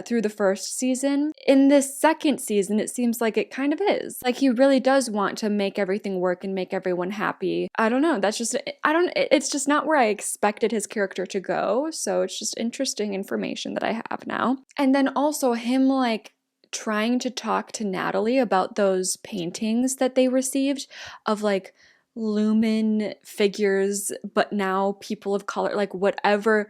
Through the first season. In this second season, it seems like it kind of is. Like, he really does want to make everything work and make everyone happy. I don't know, it's just not where I expected his character to go, so it's just interesting information that I have now. And then also him, like, trying to talk to Natalie about those paintings that they received of, like, Lumen figures, but now people of color, like whatever,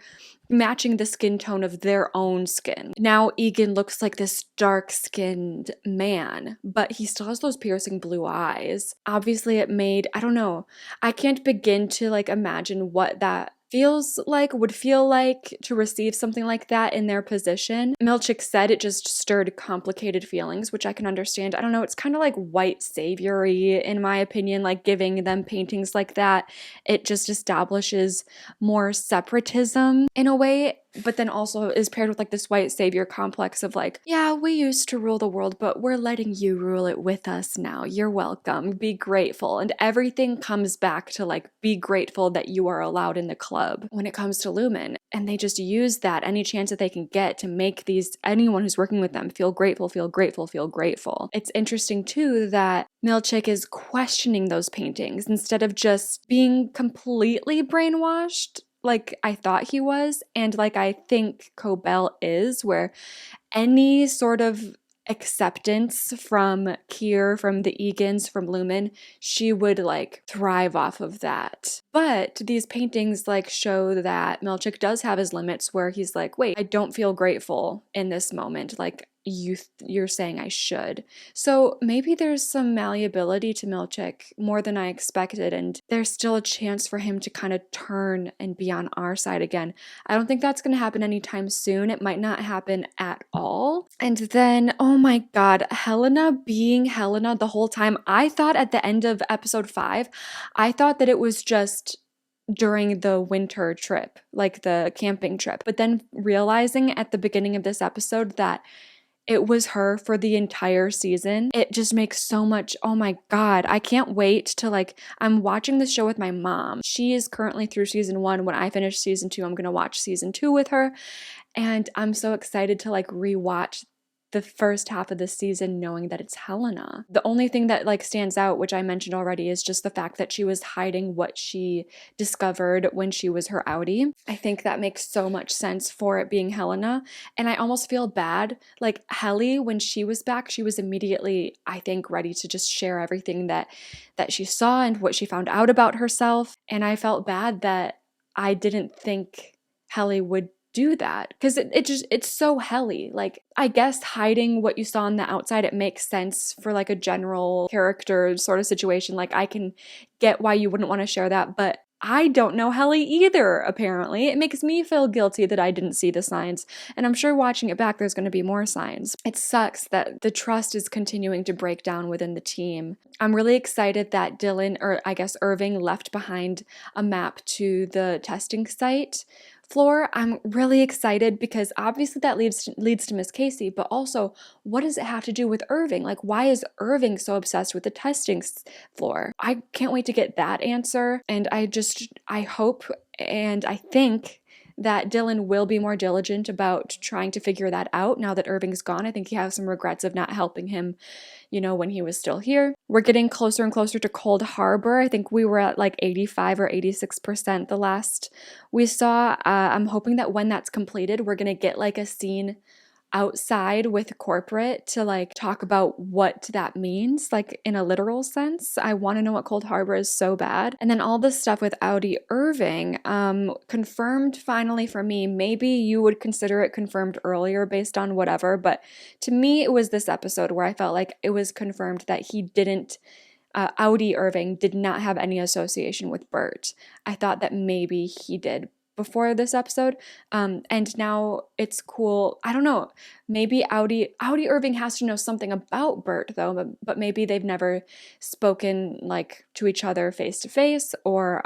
matching the skin tone of their own skin. Now Egan looks like this dark-skinned man, but he still has those piercing blue eyes. Obviously it made, I don't know, I can't begin to like imagine what that would feel like to receive something like that in their position. Milchick said it just stirred complicated feelings, which I can understand. I don't know, it's kind of like white saviory in my opinion, like giving them paintings like that. It just establishes more separatism in a way, but then also is paired with like this white savior complex of like, yeah, we used to rule the world, but we're letting you rule it with us now. You're welcome. Be grateful. And everything comes back to like, be grateful that you are allowed in the club when it comes to Lumen. And they just use that any chance that they can get to make anyone who's working with them feel grateful, feel grateful, feel grateful. It's interesting too that Milchick is questioning those paintings instead of just being completely brainwashed like I thought he was, and like I think Cobell is, where any sort of acceptance from Kier, from the Egans, from Lumen, she would like thrive off of that. But these paintings like show that Milchick does have his limits where he's like, wait, I don't feel grateful in this moment. Like you're saying I should. So maybe there's some malleability to Milchick more than I expected, and there's still a chance for him to kind of turn and be on our side again. I don't think that's going to happen anytime soon. It might not happen at all. And then, oh my god, Helena being Helena the whole time. I thought at the end of episode 5, I thought that it was just during the winter trip, like the camping trip. But then realizing at the beginning of this episode that it was her for the entire season. It just makes so much, oh my god, I can't wait to like, I'm watching this show with my mom. She is currently through season 1. When I finish season 2, I'm gonna watch season 2 with her. And I'm so excited to like rewatch the first half of the season knowing that it's Helena. The only thing that like stands out, which I mentioned already, is just the fact that she was hiding what she discovered when she was her outie. I think that makes so much sense for it being Helena. And I almost feel bad. Like Helly, when she was back, she was immediately, I think, ready to just share everything that she saw and what she found out about herself. And I felt bad that I didn't think Helly would do that because it's so Helly. Like, I guess hiding what you saw on the outside, it makes sense for like a general character sort of situation. Like, I can get why you wouldn't want to share that, but I don't know Helly either, apparently. It makes me feel guilty that I didn't see the signs, and I'm sure watching it back there's going to be more signs. It sucks that the trust is continuing to break down within the team. I'm really excited that Dylan, or I guess Irving, left behind a map to the testing site floor. I'm really excited because obviously that leads to Miss Casey, but also what does it have to do with Irving? Like, why is Irving so obsessed with the testing floor? I can't wait to get that answer, and I hope and I think that Dylan will be more diligent about trying to figure that out now that Irving's gone. I think he has some regrets of not helping him, when he was still here. We're getting closer and closer to Cold Harbor. I think we were at like 85 or 86% the last we saw. I'm hoping that when that's completed, we're going to get like a scene outside with corporate to like talk about what that means, like in a literal sense. I want to know what Cold Harbor is so bad. And then all this stuff with Audi Irving, confirmed finally for me. Maybe you would consider it confirmed earlier based on whatever, but to me it was this episode where I felt like it was confirmed that he didn't Audi Irving did not have any association with Bert. I thought that maybe he did before this episode, and now it's cool. I don't know, maybe Audi Irving has to know something about Bert though, but maybe they've never spoken like to each other face to face, or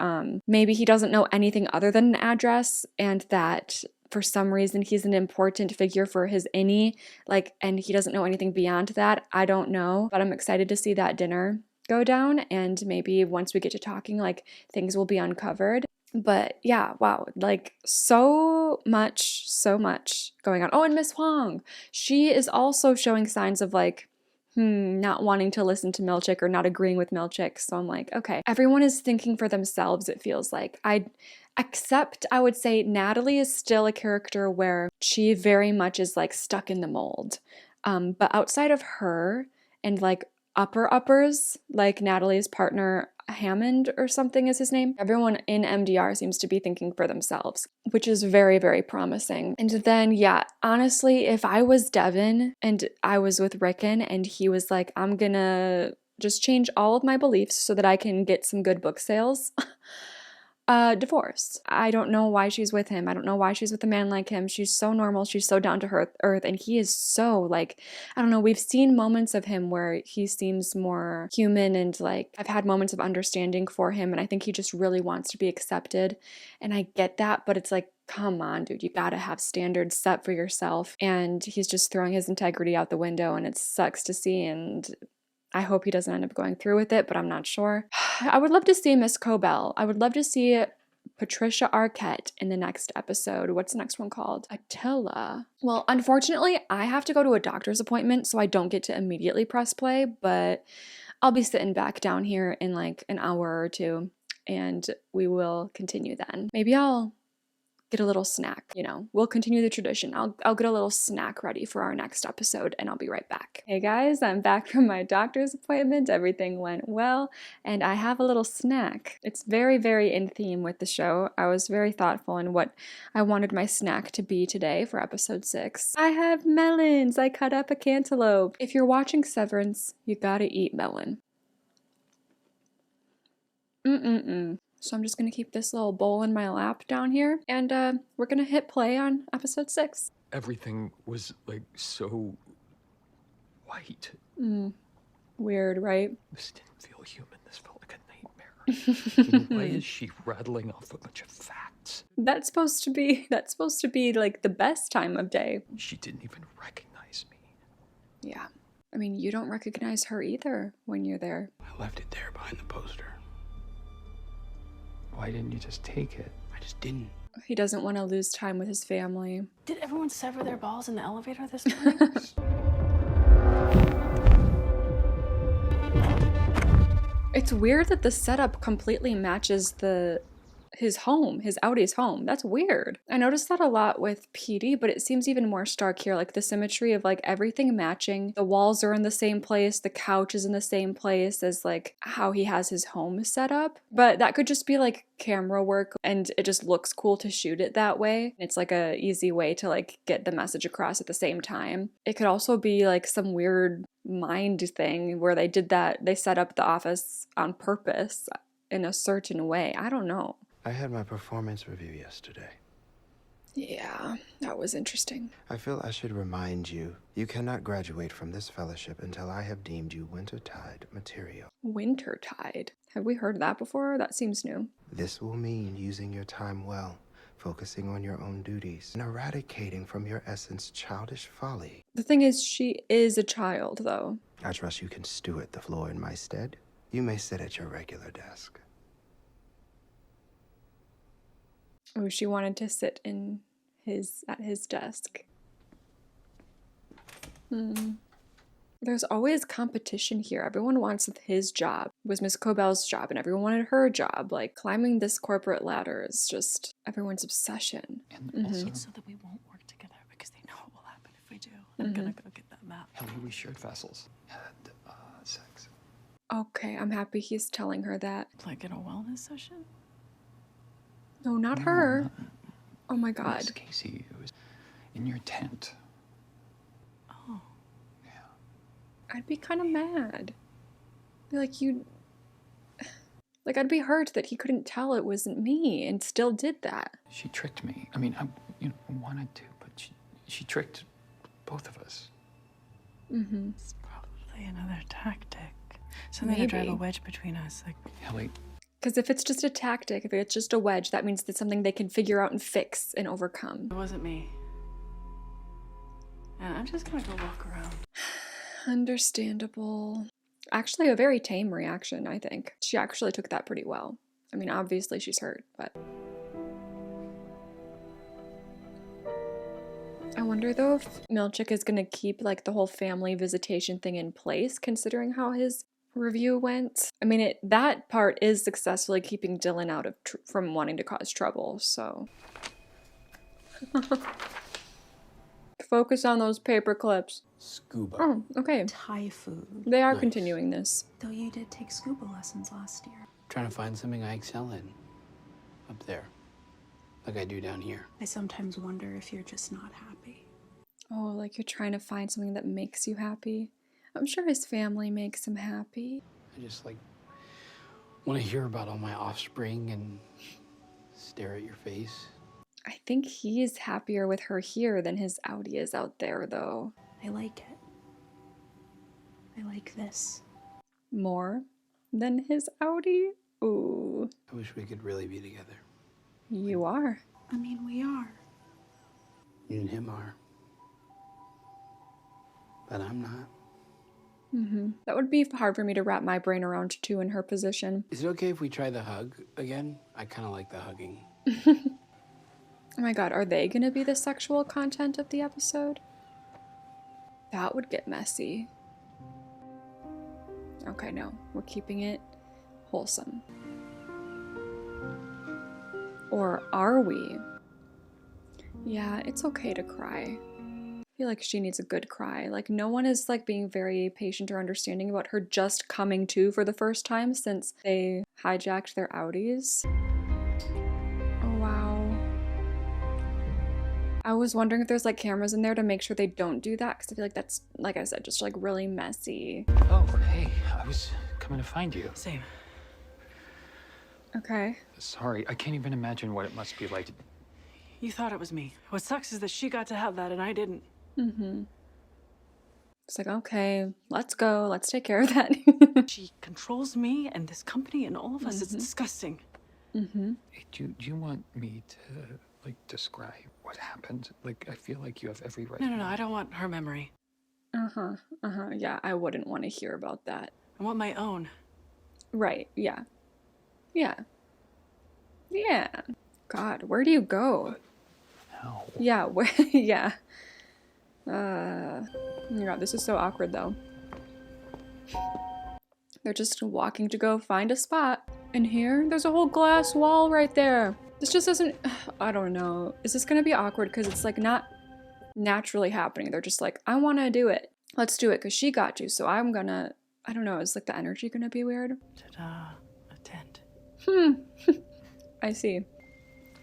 maybe he doesn't know anything other than an address, and that for some reason he's an important figure for his innie, like, and he doesn't know anything beyond that. I don't know, but I'm excited to see that dinner go down, and maybe once we get to talking, like, things will be uncovered. But yeah, wow, like so much going on. Oh, and Miss Huang, she is also showing signs of like, not wanting to listen to Milchick or not agreeing with Milchick. So I'm like, okay, everyone is thinking for themselves, it feels like. I would say Natalie is still a character where she very much is like stuck in the mold. But outside of her and like uppers, like Natalie's partner Hammond or something is his name, everyone in MDR seems to be thinking for themselves, which is very, very promising. And then, yeah, honestly, if I was Devin and I was with Rickon and he was like, I'm gonna just change all of my beliefs so that I can get some good book sales, Divorce. I don't know why she's with him. I don't know why she's with a man like him. She's so normal. She's so down to earth. And he is so like, I don't know. We've seen moments of him where he seems more human and like I've had moments of understanding for him. And I think he just really wants to be accepted. And I get that, but it's like, come on, dude, you gotta have standards set for yourself. And he's just throwing his integrity out the window and it sucks to see. And I hope he doesn't end up going through with it, but I'm not sure. I would love to see Miss Cobell. I would love to see Patricia Arquette in the next episode. What's the next one called? Attila. Well, unfortunately, I have to go to a doctor's appointment, so I don't get to immediately press play, but I'll be sitting back down here in like an hour or two, and we will continue then. Maybe I'll get a little snack, you know, we'll continue the tradition. I'll get a little snack ready for our next episode and I'll be right back. Hey guys, I'm back from my doctor's appointment. Everything went well and I have a little snack. It's very, very in theme with the show. I was very thoughtful in what I wanted my snack to be today for episode 6. I have melons. I cut up a cantaloupe. If you're watching Severance, you gotta eat melon. So I'm just going to keep this little bowl in my lap down here, and we're going to hit play on episode 6. Everything was, like, so white. Weird, right? This didn't feel human. This felt like a nightmare. Why is she rattling off a bunch of facts? That's supposed to be like the best time of day. She didn't even recognize me. Yeah. I mean, you don't recognize her either when you're there. I left it there behind the poster. Why didn't you just take it? I just didn't. He doesn't want to lose time with his family. Did everyone sever their balls in the elevator this morning? It's weird that the setup completely matches his Audie's home. That's weird. I noticed that a lot with PD, but it seems even more stark here, like the symmetry of like everything matching. The walls are in the same place, the couch is in the same place as like how he has his home set up. But that could just be like camera work and it just looks cool to shoot it that way. It's like a easy way to like get the message across at the same time. It could also be like some weird mind thing where they set up the office on purpose in a certain way. I don't know. I had my performance review yesterday. Yeah, that was interesting. I feel I should remind you, you cannot graduate from this fellowship until I have deemed you Wintertide material. Wintertide? Have we heard that before? That seems new. This will mean using your time well, focusing on your own duties, and eradicating from your essence childish folly. The thing is, she is a child, though. I trust you can steward the floor in my stead. You may sit at your regular desk. Oh, she wanted to sit at his desk. There's always competition here. Everyone wants his job. It was Miss Cobell's job, and everyone wanted her job. Like, climbing this corporate ladder is just everyone's obsession. And also, So that we won't work together because they know what will happen if we do. I'm gonna go get that map. Ellie, we shared vessels. Had sex. Okay, I'm happy he's telling her that. Like in a wellness session? No, not her. Oh my God. Miss Casey, it was in your tent. Oh. Yeah. I'd be kind of mad. Be like, like, I'd be hurt that he couldn't tell it wasn't me and still did that. She tricked me. I mean, I wanted to, but she tricked both of us. It's probably another tactic. Something to drive a wedge between us. Like, Ellie. Because if it's just a tactic, if it's just a wedge, that means it's something they can figure out and fix and overcome. It wasn't me. And I'm just gonna go walk around. Understandable. Actually, a very tame reaction, I think. She actually took that pretty well. I mean, obviously she's hurt, but... I wonder, though, if Milchick is gonna keep, like, the whole family visitation thing in place, considering how his review went. I mean, that part is successfully keeping Dylan out of from wanting to cause trouble, so... Focus on those paper clips. Scuba. Oh, okay. Thai food. They are Nice. continuing this. Though you did take scuba lessons last year. Trying to find something I excel in. Up there. Like I do down here. I sometimes wonder if you're just not happy. Oh, like you're trying to find something that makes you happy. I'm sure his family makes him happy. I just, like, want to hear about all my offspring and stare at your face. I think he's happier with her here than his Audi is out there, though. I like it. I like this. More than his Audi? Ooh. I wish we could really be together. You are. I mean, we are. You and him are. But I'm not. That would be hard for me to wrap my brain around, too, in her position. Is it okay if we try the hug again? I kind of like the hugging. Oh my god, are they gonna be the sexual content of the episode? That would get messy. Okay, no, we're keeping it wholesome. Or are we? Yeah, it's okay to cry. I feel like she needs a good cry. Like, no one is like being very patient or understanding about her just coming to for the first time since they hijacked their Audis. Oh wow. I was wondering if there's like cameras in there to make sure they don't do that, because I feel like that's, like I said, just like really messy. Oh, hey, I was coming to find you. Same. Okay. Sorry, I can't even imagine what it must be like. You thought it was me. What sucks is that she got to have that and I didn't. It's like, okay, let's go. Let's take care of that. She controls me and this company and all of us. It's disgusting. Hey, do you want me to, like, describe what happened? Like, I feel like you have every right. No, I don't want her memory. Yeah, I wouldn't want to hear about that. I want my own. Right, yeah. Yeah. God, where do you go? How? Yeah, where, yeah. Oh my god, this is so awkward though. They're just walking to go find a spot. And here, there's a whole glass wall right there. This just doesn't, I don't know. Is this gonna be awkward? Because it's like not naturally happening. They're just like, I wanna do it. Let's do it, because she got you, so I'm gonna, I don't know, is like the energy gonna be weird? Ta-da, a tent. I see.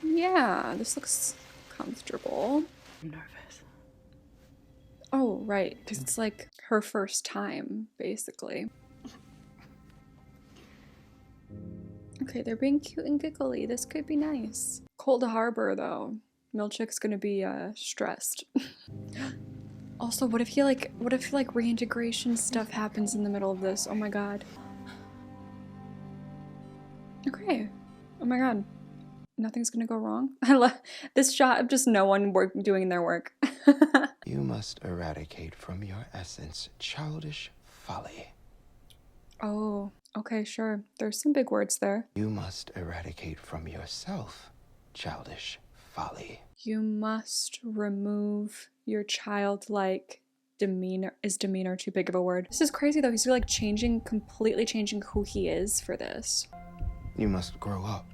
Yeah, this looks comfortable. I'm nervous. Oh, right, because it's like her first time, basically. Okay, they're being cute and giggly. This could be nice. Cold Harbor, though. Milchick's gonna be, stressed. Also, what if reintegration stuff happens in the middle of this? Oh my god. Okay. Oh my god. Nothing's gonna go wrong. I love this shot of just no one doing their work. You must eradicate from your essence childish folly. Oh, okay, sure. There's some big words there. You must eradicate from yourself childish folly. You must remove your childlike demeanor. Is demeanor too big of a word? This is crazy though. He's like completely changing who he is for this. You must grow up.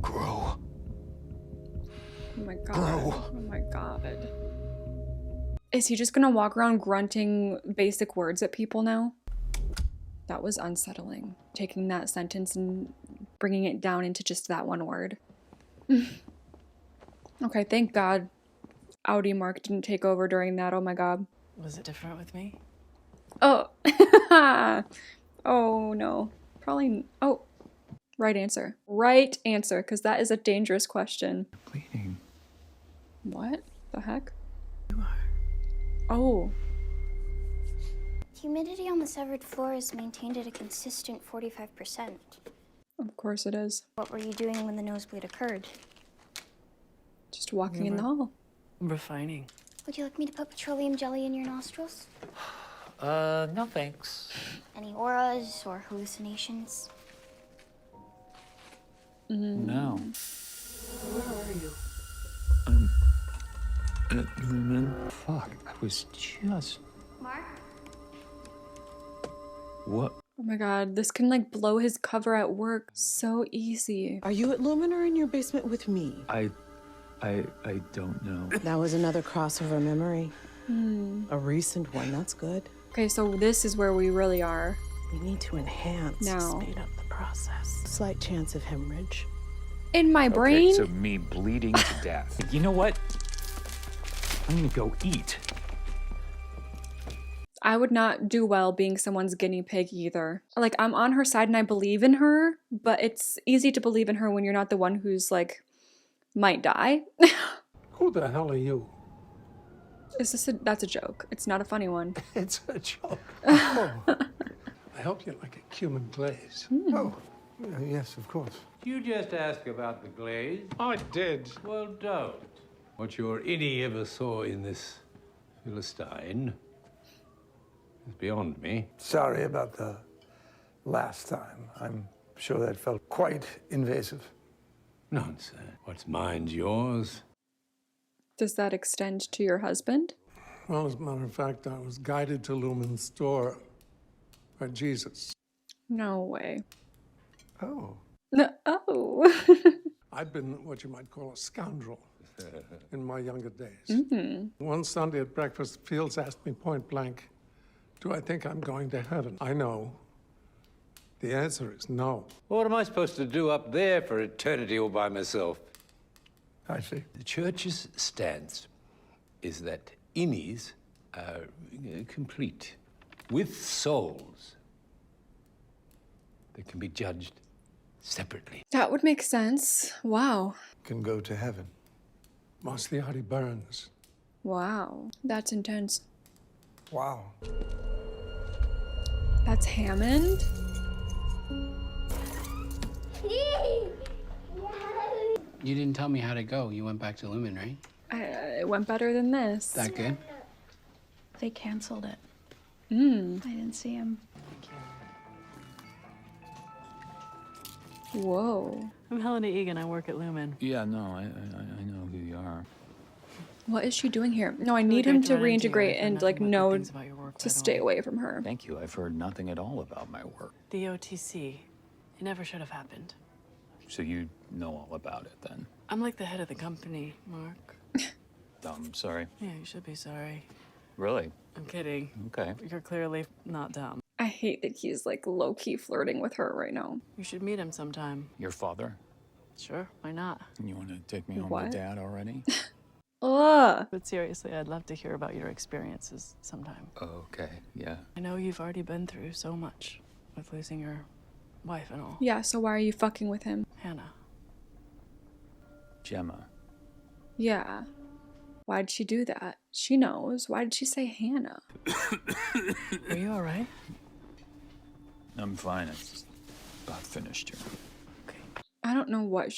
Grow. Oh my god. Grow. Oh my god. Is he just gonna walk around grunting basic words at people now? That was unsettling. Taking that sentence and bringing it down into just that one word. Okay, thank God Audi Mark didn't take over during that. Oh my god. Was it different with me? Oh. Oh no. Probably. Oh. Right answer. Right answer, because that is a dangerous question. Bleeding. What the heck? You are. Oh. Humidity on the severed floor is maintained at a consistent 45%. Of course it is. What were you doing when the nosebleed occurred? Just walking in the hall. Refining. Would you like me to put petroleum jelly in your nostrils? No thanks. Any auras or hallucinations? No. Where are you? At Lumen. Fuck, I was just... Mark? What? Oh my god, this can like blow his cover at work so easy. Are you at Lumen or in your basement with me? I don't know. That was another crossover memory. A recent one, that's good. Okay, so this is where we really are. We need to enhance, No. speed up the process. Slight chance of hemorrhage. In my brain? Okay, so me bleeding to death. You know what? I'm gonna go eat. I would not do well being someone's guinea pig either. Like, I'm on her side and I believe in her, but it's easy to believe in her when you're not the one who's like, might die. Who the hell are you? That's a joke. It's not a funny one. It's a joke. Oh. I hope you like a cumin glaze. Oh, yes, of course. You just ask about the glaze. I did. Well, don't. What your innie ever saw in this Philistine is beyond me. Sorry about the last time. I'm sure that felt quite invasive. Nonsense. What's mine's yours. Does that extend to your husband? Well, as a matter of fact, I was guided to Lumen's store by Jesus. No way. Oh. No. Oh. I'd been what you might call a scoundrel in my younger days. Mm-hmm. One Sunday at breakfast, Fields asked me point blank, do I think I'm going to heaven? I know. The answer is no. What am I supposed to do up there for eternity all by myself? I see. The church's stance is that innies are complete, with souls. They can be judged separately. That would make sense. Wow. Can go to heaven. Mosliati Burns. Wow. That's intense. Wow. That's Hammond? You didn't tell me how to go. You went back to Lumen, right? It went better than this. That good? They canceled it. I didn't see him. Whoa. I'm Helena Egan. I work at Lumen. Yeah, no, I know who you are. What is she doing here? No, I need him to reintegrate and like know to stay away from her. Thank you. I've heard nothing at all about my work. The OTC. It never should have happened. So you know all about it then? I'm like the head of the company, Mark. Dumb, sorry. Yeah, you should be sorry. Really? I'm kidding. Okay. You're clearly not dumb. I hate that he's like low-key flirting with her right now. You should meet him sometime. Your father? Sure, why not? You want to take me home What? to Dad already? Ugh. But seriously, I'd love to hear about your experiences sometime. Okay, yeah. I know you've already been through so much with losing your wife and all. Yeah, so why are you fucking with him? Hannah. Gemma. Yeah. Why'd she do that? She knows. Why did she say Hannah? Are you all right? I'm fine. It's about finished here. I don't know what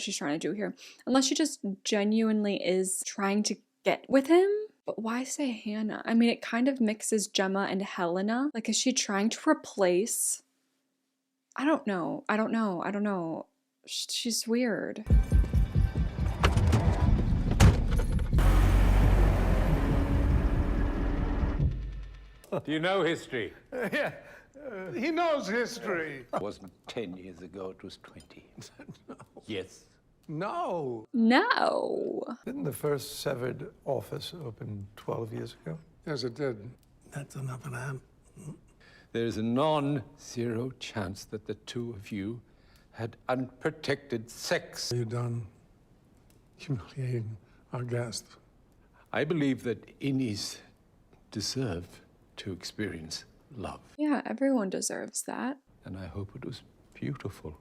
she's trying to do here. Unless she just genuinely is trying to get with him. But why say Hannah? I mean, it kind of mixes Gemma and Helena. Like, is she trying to replace? I don't know. She's weird. Do you know history? Yeah. He knows history. It wasn't 10 years ago, it was 20. No. Yes. No. No. Didn't the first severed office open 12 years ago? Yes, it did. That's enough of that. There is a non-zero chance that the two of you had unprotected sex. Are you done humiliating our guest? I believe that innies deserve to experience love. Yeah, everyone deserves that. And I hope it was beautiful.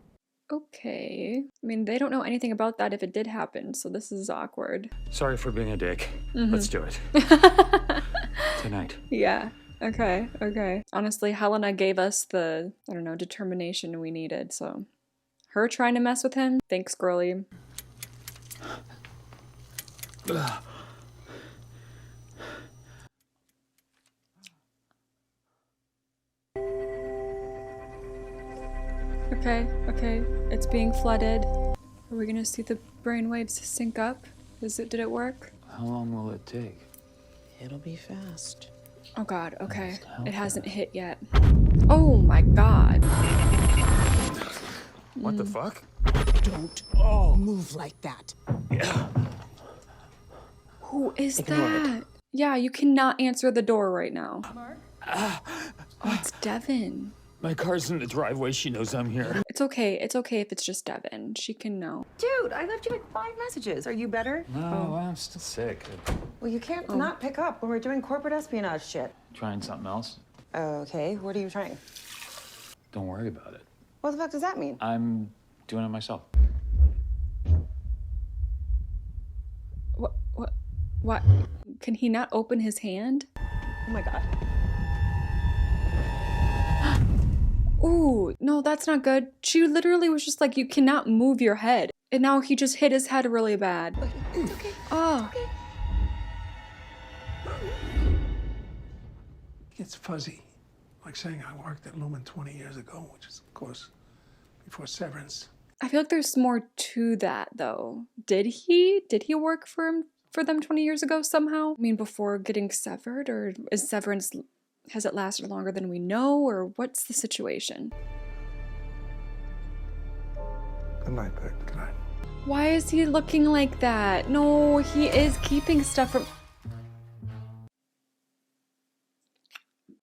Okay. I mean, they don't know anything about that if it did happen, so this is awkward. Sorry for being a dick. Let's do it. Tonight. Yeah. Okay. Honestly, Helena gave us the, I don't know, determination we needed, so her trying to mess with him? Thanks, girlie. Okay. It's being flooded. Are we gonna see the brainwaves sync up? Did it work? How long will it take? It'll be fast. Oh god, okay. It hasn't hit yet. Oh my god. What the fuck? Don't move like that. Yeah. Who is Ignore it. that? Yeah, you cannot answer the door right now. Mark? Oh, it's Devin. My car's in the driveway. She knows I'm here. It's okay. It's okay if it's just Devin. She can know. Dude, I left you like 5 messages. Are you better? No, well, I'm still sick. Well, you can't not pick up when we're doing corporate espionage shit. Trying something else? Okay, what are you trying? Don't worry about it. What the fuck does that mean? I'm doing it myself. What? Can he not open his hand? Oh my god. Ooh, no, that's not good. She literally was just like, you cannot move your head. And now he just hit his head really bad. It's okay. Oh. It's okay. It's fuzzy. Like saying I worked at Lumen 20 years ago, which is, of course, before Severance. I feel like there's more to that, though. Did he work for them 20 years ago somehow? I mean, before getting severed? Or is Severance, has it lasted longer than we know? Or what's the situation? Good night, Beck. Good night. Why is he looking like that? No, he is keeping stuff from...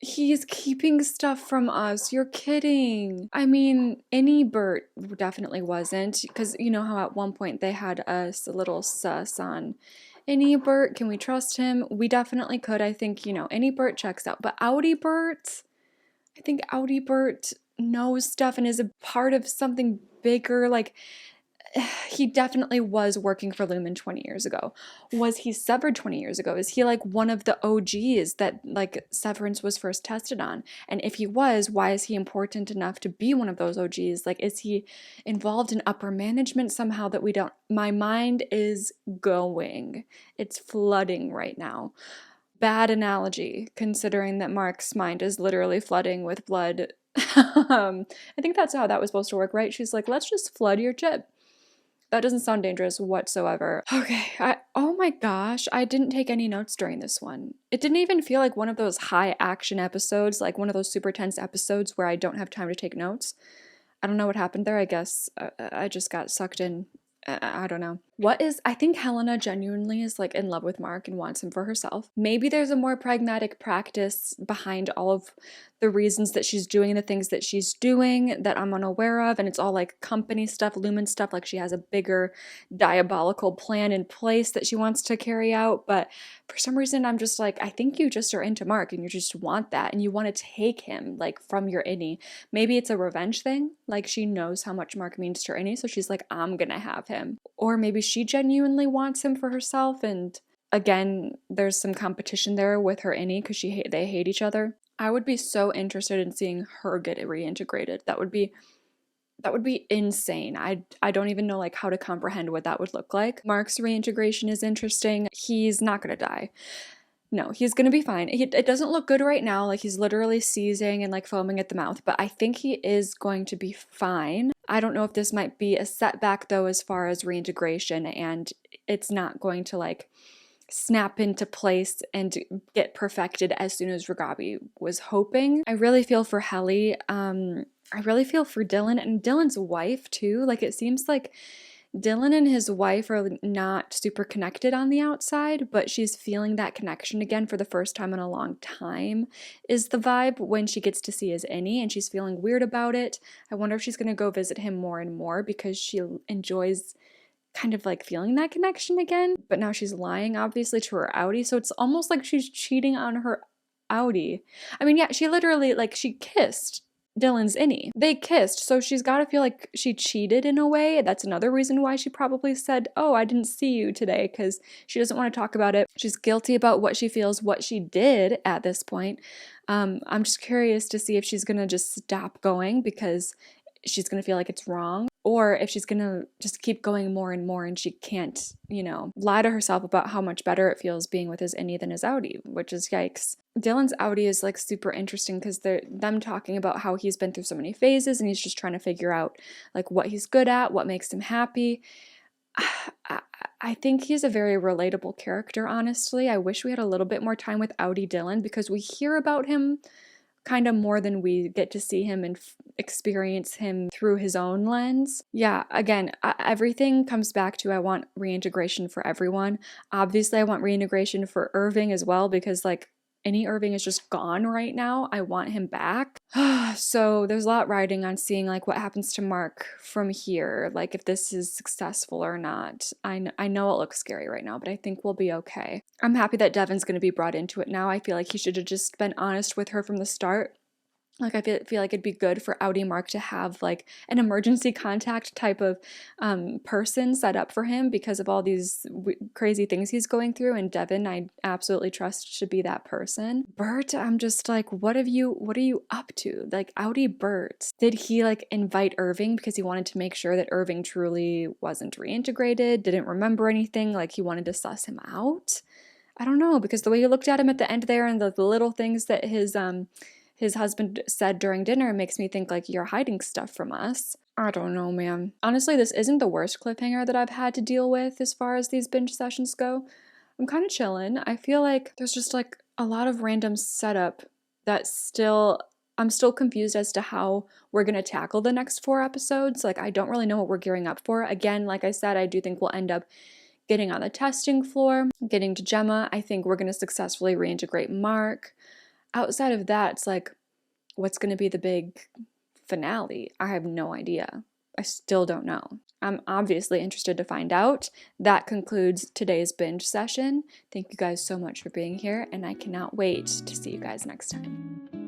He's keeping stuff from us. You're kidding. I mean, any Bert definitely wasn't, because you know how at one point they had us a little sus on any Bert. Can we trust him? We definitely could. I think, you know, any Bert checks out. But Audi Bert, I think Audi Bert knows stuff and is a part of something bigger. Like, he definitely was working for Lumen 20 years ago. Was he severed 20 years ago? Is he like one of the OGs that like Severance was first tested on? And if he was, why is he important enough to be one of those OGs? Like, is he involved in upper management somehow that we don't? My mind is going. It's flooding right now. Bad analogy, considering that Mark's mind is literally flooding with blood. I think that's how that was supposed to work, right? She's like, let's just flood your chip. That doesn't sound dangerous whatsoever. Okay, oh my gosh, I didn't take any notes during this one. It didn't even feel like one of those high action episodes, like one of those super tense episodes where I don't have time to take notes. I don't know what happened there. I guess I just got sucked in. I don't know. I think Helena genuinely is like in love with Mark and wants him for herself. Maybe there's a more pragmatic practice behind all of the reasons that she's doing the things that she's doing that I'm unaware of. And it's all like company stuff, Lumen stuff. Like she has a bigger diabolical plan in place that she wants to carry out. But for some reason, I'm just like, I think you just are into Mark and you just want that. And you want to take him like from your innie. Maybe it's a revenge thing. Like she knows how much Mark means to her innie. So she's like, I'm going to have him. Or maybe she genuinely wants him for herself. And again, there's some competition there with her innie because they hate each other. I would be so interested in seeing her get reintegrated. That would be insane. I don't even know like how to comprehend what that would look like. Mark's reintegration is interesting. He's not gonna die. No, he's gonna be fine. It doesn't look good right now. Like he's literally seizing and like foaming at the mouth, but I think he is going to be fine. I don't know if this might be a setback though as far as reintegration, and it's not going to like snap into place and get perfected as soon as Ragabi was hoping. I really feel for Helly. I really feel for Dylan and Dylan's wife too. Like it seems like Dylan and his wife are not super connected on the outside, but she's feeling that connection again for the first time in a long time is the vibe when she gets to see his innie, and she's feeling weird about it. I wonder if she's going to go visit him more and more because she enjoys kind of like feeling that connection again, but now she's lying obviously to her outie, so it's almost like she's cheating on her outie. I mean, yeah, she literally like she kissed Dylan's innie. They kissed, so she's got to feel like she cheated in a way. That's another reason why she probably said, oh, I didn't see you today, because she doesn't want to talk about it. She's guilty about what she feels, what she did at this point. I'm just curious to see if she's gonna just stop going because she's gonna feel like it's wrong, or if she's gonna just keep going more and more and she can't, you know, lie to herself about how much better it feels being with his innie than his outie, which is yikes. Dylan's outie is like super interesting because they're them talking about how he's been through so many phases and he's just trying to figure out like what he's good at, what makes him happy. I think he's a very relatable character, honestly. I wish we had a little bit more time with outie Dylan because we hear about him kind of more than we get to see him and experience him through his own lens. Yeah, again, everything comes back to I want reintegration for everyone. Obviously, I want reintegration for Irving as well because, like, any Irving is just gone right now. I want him back. So there's a lot riding on seeing like what happens to Mark from here, like if this is successful or not. I know it looks scary right now, but I think we'll be okay. I'm happy that Devin's going to be brought into it now. I feel like he should have just been honest with her from the start. Like I feel like it'd be good for Outie Mark to have like an emergency contact type of person set up for him because of all these crazy things he's going through. And Devin, I absolutely trust should be that person. Bert, I'm just like, what are you up to? Like Outie Bert, did he like invite Irving because he wanted to make sure that Irving truly wasn't reintegrated, didn't remember anything, like he wanted to suss him out? I don't know, because the way he looked at him at the end there and the little things that his husband said during dinner makes me think like you're hiding stuff from us. I don't know, man. Honestly, this isn't the worst cliffhanger that I've had to deal with as far as these binge sessions go. I'm kind of chilling. I feel like there's just like a lot of random setup that I'm still confused as to how we're going to tackle the next 4 episodes. Like I don't really know what we're gearing up for. Again, like I said, I do think we'll end up getting on the testing floor, getting to Gemma. I think we're going to successfully reintegrate Mark. Outside of that, it's like, what's going to be the big finale? I have no idea. I still don't know. I'm obviously interested to find out. That concludes today's binge session. Thank you guys so much for being here, and I cannot wait to see you guys next time.